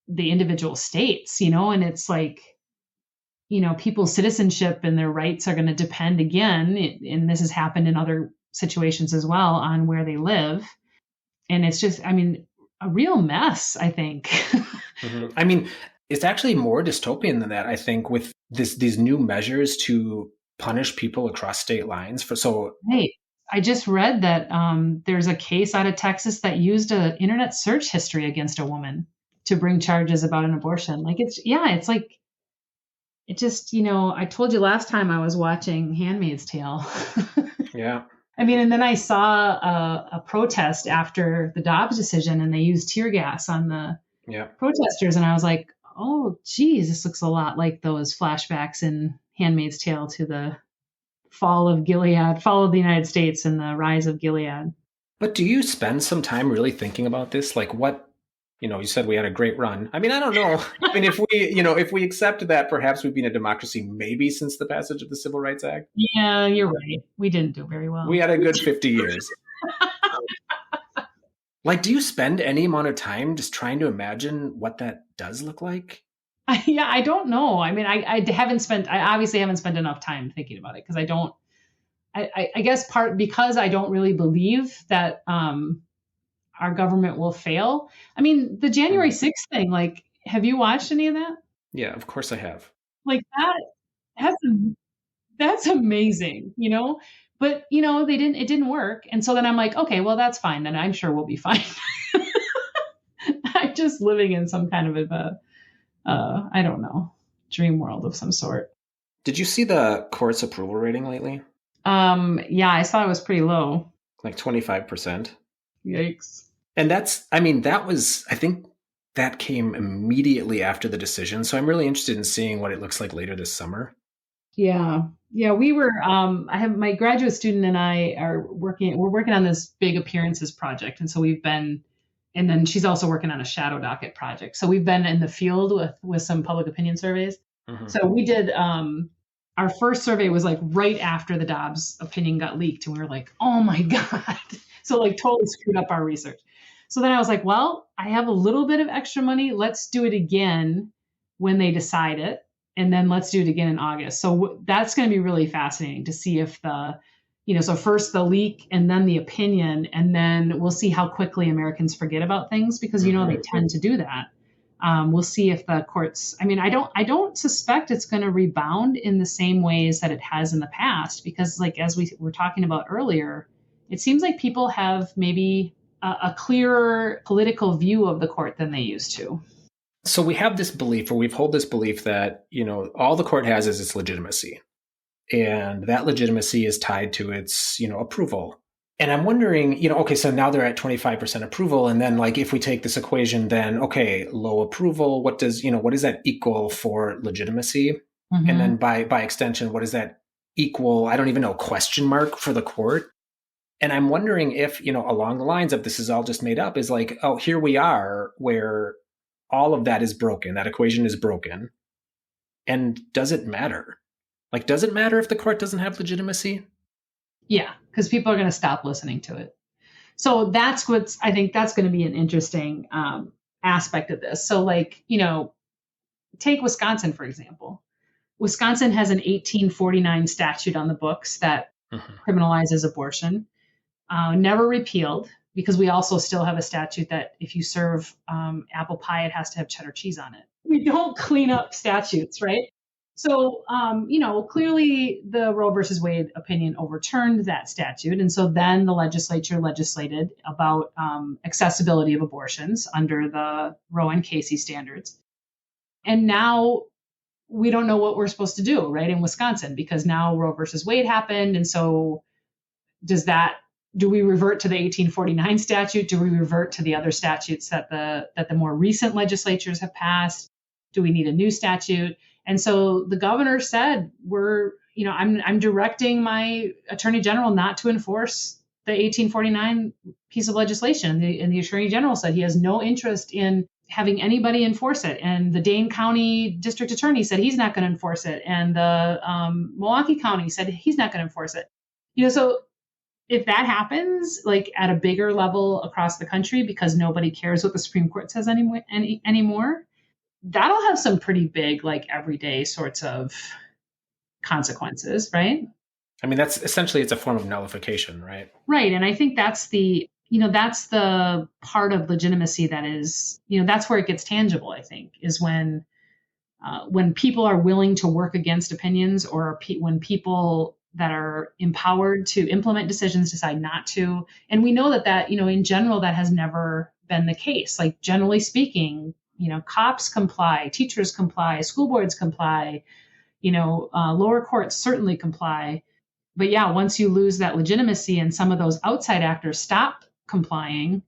individual states, and it's like, people's citizenship and their rights are going to depend again, and this has happened in other situations as well, on where they live. And it's just, I mean, a real mess, I think. Mm-hmm. I mean, it's actually more dystopian than that, I think, with these new measures to punish people across state lines Hey, I just read that there's a case out of Texas that used an internet search history against a woman to bring charges about an abortion. Like it's like, it just, I told you last time I was watching Handmaid's Tale. Yeah. I mean, and then I saw a protest after the Dobbs decision, and they used tear gas on the protesters. And I was like, oh, geez, this looks a lot like those flashbacks in Handmaid's Tale to the fall of Gilead, fall of the United States and the rise of Gilead. But do you spend some time really thinking about this? Like what, you said we had a great run. I mean, I don't know. I mean, if we accept that perhaps we've been a democracy maybe since the passage of the Civil Rights Act. Yeah, you're right. We didn't do very well. We had a good 50 years. Like, do you spend any amount of time just trying to imagine what that does look like? Yeah, I don't know. I mean, I obviously haven't spent enough time thinking about it because I guess because I don't really believe that our government will fail. I mean, the January 6th thing, like, have you watched any of that? Yeah, of course I have. Like that's amazing, but it didn't work. And so then I'm like, okay, well, that's fine. Then I'm sure we'll be fine. I'm just living in some kind of I don't know, dream world of some sort. Did you see the court's approval rating lately? Yeah, I saw it was pretty low. Like 25%. Yikes. And I think that came immediately after the decision. So I'm really interested in seeing what it looks like later this summer. Yeah. Yeah, we were, I have my graduate student and I we're working on this big appearances project. And so and then she's also working on a shadow docket project. So we've been in the field with some public opinion surveys. Mm-hmm. So we did, our first survey was like right after the Dobbs opinion got leaked. And we were like, oh my God. So like totally screwed up our research. So then I was like, well, I have a little bit of extra money. Let's do it again when they decide it. And then let's do it again in August. So that's going to be really fascinating to see if so first the leak and then the opinion, and then we'll see how quickly Americans forget about things because, they tend to do that. We'll see if the courts, I mean, I don't suspect it's going to rebound in the same ways that it has in the past, because like, as we were talking about earlier, it seems like people have maybe a clearer political view of the court than they used to. So we have this belief, or we've held this belief that, all the court has is its legitimacy. And that legitimacy is tied to its, approval. And I'm wondering, okay, so now they're at 25% approval. And then like, if we take this equation, then, okay, low approval, what does that equal for legitimacy? Mm-hmm. And then by extension, what does that equal? I don't even know, question mark for the court. And I'm wondering if, along the lines of this is all just made up, is like, oh, here we are where all of that is broken. That equation is broken. And does it matter? Like, does it matter if the court doesn't have legitimacy? Yeah, because people are going to stop listening to it. So I think that's going to be an interesting aspect of this. So like, take Wisconsin, for example. Wisconsin has an 1849 statute on the books that criminalizes abortion. Never repealed, because we also still have a statute that if you serve apple pie, it has to have cheddar cheese on it. We don't clean up statutes, right? So, clearly the Roe versus Wade opinion overturned that statute. And so then the legislature legislated about accessibility of abortions under the Roe and Casey standards. And now we don't know what we're supposed to do, right, in Wisconsin, because now Roe versus Wade happened. And so do we revert to the 1849 statute? Do we revert to the other statutes that the more recent legislatures have passed? Do we need a new statute? And so the governor said, I'm directing my attorney general not to enforce the 1849 piece of legislation. And the Attorney General said he has no interest in having anybody enforce it. And the Dane County District Attorney said he's not going to enforce it. And the Milwaukee County said he's not going to enforce it. So if that happens, like at a bigger level across the country, because nobody cares what the Supreme Court says anymore, that'll have some pretty big, like everyday sorts of consequences, right? I mean, that's essentially, it's a form of nullification, right? Right. And I think that's the part of legitimacy that is, that's where it gets tangible, I think, is when people are willing to work against opinions, or when people that are empowered to implement decisions decide not to. And we know that, in general, that has never been the case. Like, generally speaking, cops comply, teachers comply, school boards comply, lower courts certainly comply. But yeah, once you lose that legitimacy and some of those outside actors stop complying,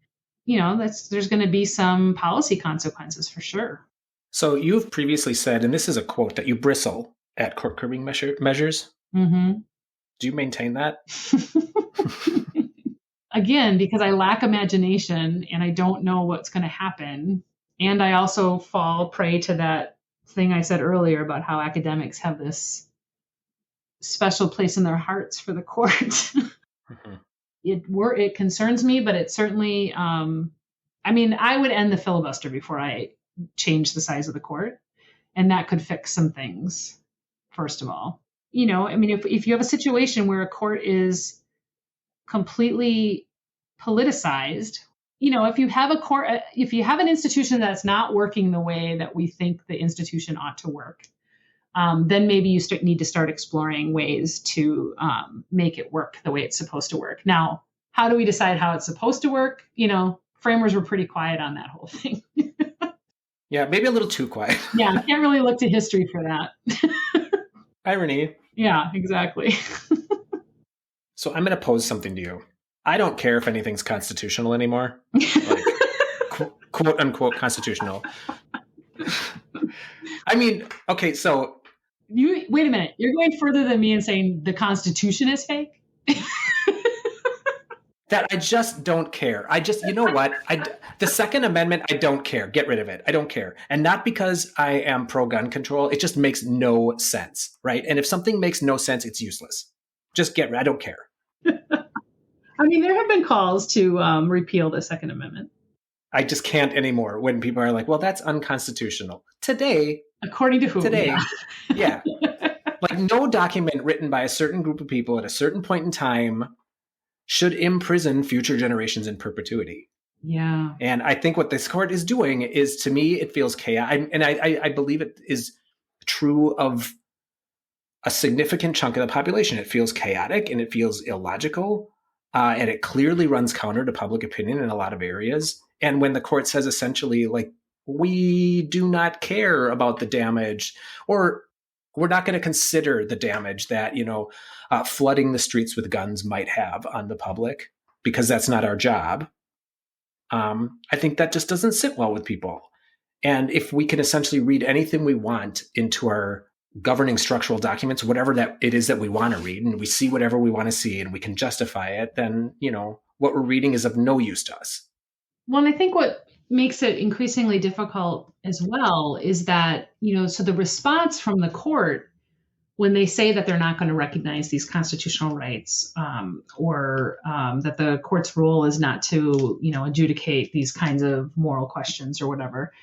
there's going to be some policy consequences for sure. So you've previously said, and this is a quote, that you bristle at court curbing measures. Mm-hmm. Do you maintain that? Again, because I lack imagination and I don't know what's going to happen. And I also fall prey to that thing I said earlier about how academics have this special place in their hearts for the court. Mm-hmm. It concerns me, but it certainly, I would end the filibuster before I change the size of the court. And that could fix some things, first of all. If you have a situation where a court is completely politicized, if you have an institution that's not working the way that we think the institution ought to work, then maybe you need to start exploring ways to make it work the way it's supposed to work. Now, how do we decide how it's supposed to work? Framers were pretty quiet on that whole thing. Yeah, maybe a little too quiet. Yeah, I can't really look to history for that. Irony. Yeah, exactly. So I'm going to pose something to you. I don't care if anything's constitutional anymore. Like, quote unquote constitutional. I mean, okay, so you wait a minute. You're going further than me and saying the Constitution is fake? That I just don't care. You know what? The Second Amendment, I don't care. Get rid of it. I don't care. And not because I am pro-gun control. It just makes no sense, right? And if something makes no sense, it's useless. Just get rid. I don't care. There have been calls to repeal the Second Amendment. I just can't anymore when people are like, well, that's unconstitutional. Today. According to who? Today. Yeah. Like, no document written by a certain group of people at a certain point in time should imprison future generations in perpetuity. Yeah. And I think what this court is doing is, to me, it feels chaotic. And I believe it is true of a significant chunk of the population. It feels chaotic and it feels illogical. And it clearly runs counter to public opinion in a lot of areas. And when the court says essentially, like, we do not care about the damage, or we're not going to consider the damage that, flooding the streets with guns might have on the public, because that's not our job. I think that just doesn't sit well with people. And if we can essentially read anything we want into our governing structural documents, whatever that it is that we want to read, and we see whatever we want to see and we can justify it, then, what we're reading is of no use to us. Well, and I think what makes it increasingly difficult as well is that, so the response from the court when they say that they're not going to recognize these constitutional rights, or that the court's role is not to, adjudicate these kinds of moral questions or whatever,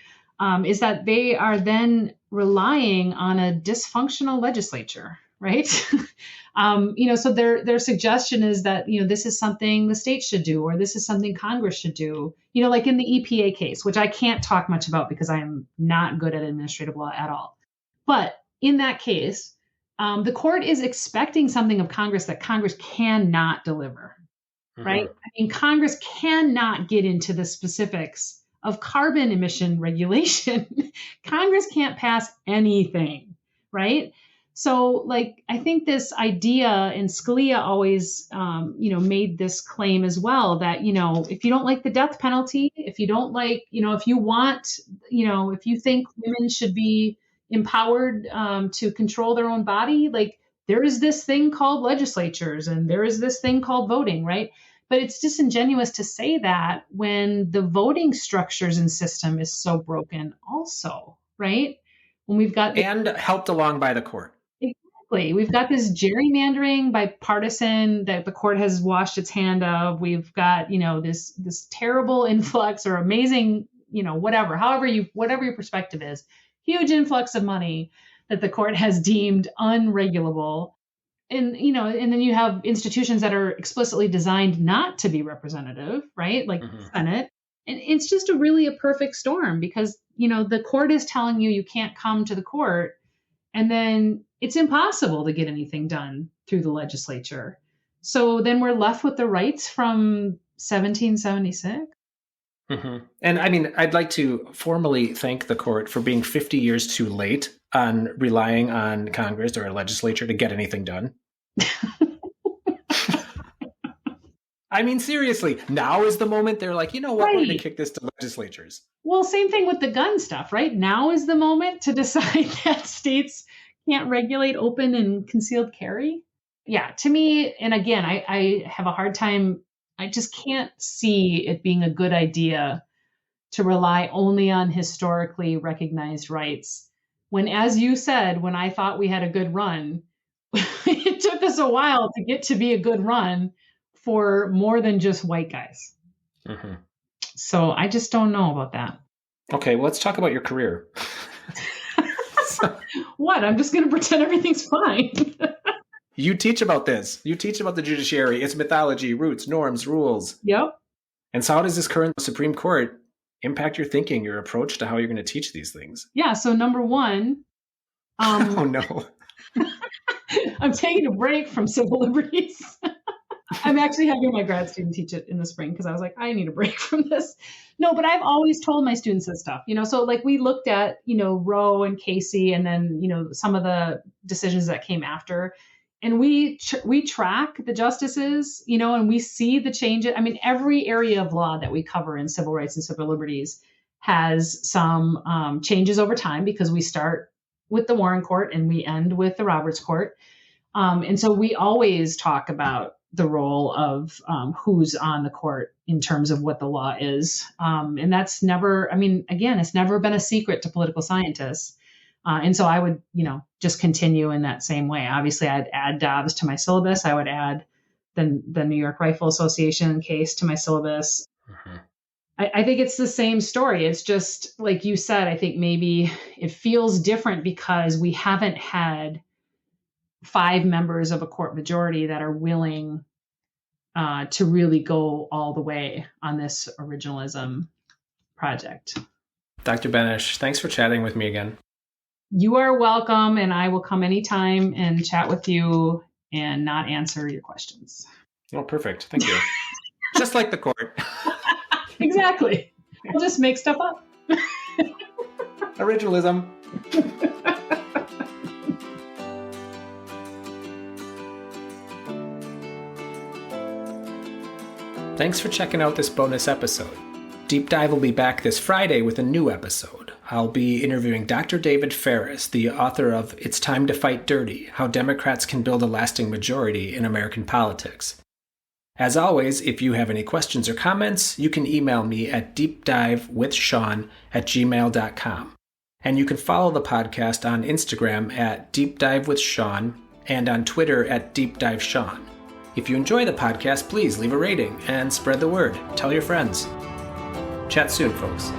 is that they are then relying on a dysfunctional legislature, right? So their suggestion is that, this is something the state should do, or this is something Congress should do, like in the EPA case, which I can't talk much about because I am not good at administrative law at all. But in that case, the court is expecting something of Congress that Congress cannot deliver, right? Congress cannot get into the specifics of carbon emission regulation. Congress can't pass anything, right? So, I think this idea, and Scalia always, made this claim as well, that, if you don't like the death penalty, if you don't like, if you want, if you think women should be empowered to control their own body, there is this thing called legislatures and there is this thing called voting, right? But it's disingenuous to say that when the voting structures and system is so broken also, right? When we've got and helped along by the court. Exactly. We've got this gerrymandering bipartisan that the court has washed its hand of. We've got, this terrible influx or amazing, whatever your perspective is, huge influx of money that the court has deemed unregulable. And, and then you have institutions that are explicitly designed not to be representative, right? Like the Senate. And it's just a perfect storm because, the court is telling you can't come to the court. And then it's impossible to get anything done through the legislature. So then we're left with the rights from 1776. And I mean, I'd like to formally thank the court for being 50 years too late on relying on Congress or a legislature to get anything done. I mean, seriously, now is the moment they're like, you know what, right. We're going to kick this to legislatures. Well, same thing with the gun stuff, right? Now is the moment to decide that states can't regulate open and concealed carry. Yeah, to me, and again, I have a hard time, I just can't see it being a good idea to rely only on historically recognized rights. When, as you said, when I thought we had a good run, it took us a while to get to be a good run for more than just white guys. So I just don't know about that. Okay, well, let's talk about your career. What? I'm just going to pretend everything's fine. You teach about this. You teach about the judiciary, its mythology, roots, norms, rules. Yep. And so how does this current Supreme Court impact your thinking, your approach to how you're going to teach these things? Yeah, so number one. Oh, no. I'm taking a break from civil liberties. I'm actually having my grad student teach it in the spring because I was like, I need a break from this. No, but I've always told my students this stuff, so like we looked at, Roe and Casey and then, some of the decisions that came after. And we track the justices, and we see the changes. I mean, every area of law that we cover in civil rights and civil liberties has some changes over time because we start with the Warren Court and we end with the Roberts Court. And so we always talk about the role of who's on the court in terms of what the law is. And that's never, again, it's never been a secret to political scientists. And so I would, just continue in that same way. Obviously, I'd add Dobbs to my syllabus. I would add the New York Rifle Association case to my syllabus. I think it's the same story. It's just like you said, I think maybe it feels different because we haven't had 5 members of a court majority that are willing to really go all the way on this originalism project. Dr. Benesh, thanks for chatting with me again. You are welcome, and I will come anytime and chat with you and not answer your questions. Oh, perfect. Thank you. Just like the court. Exactly. We'll just make stuff up. Originalism. Thanks for checking out this bonus episode. Deep Dive will be back this Friday with a new episode. I'll be interviewing Dr. David Ferris, the author of It's Time to Fight Dirty: How Democrats Can Build a Lasting Majority in American Politics. As always, if you have any questions or comments, you can email me at deepdivewithsean@gmail.com. And you can follow the podcast on Instagram at deepdivewithsean and on Twitter at deepdivesean. If you enjoy the podcast, please leave a rating and spread the word. Tell your friends. Chat soon, folks.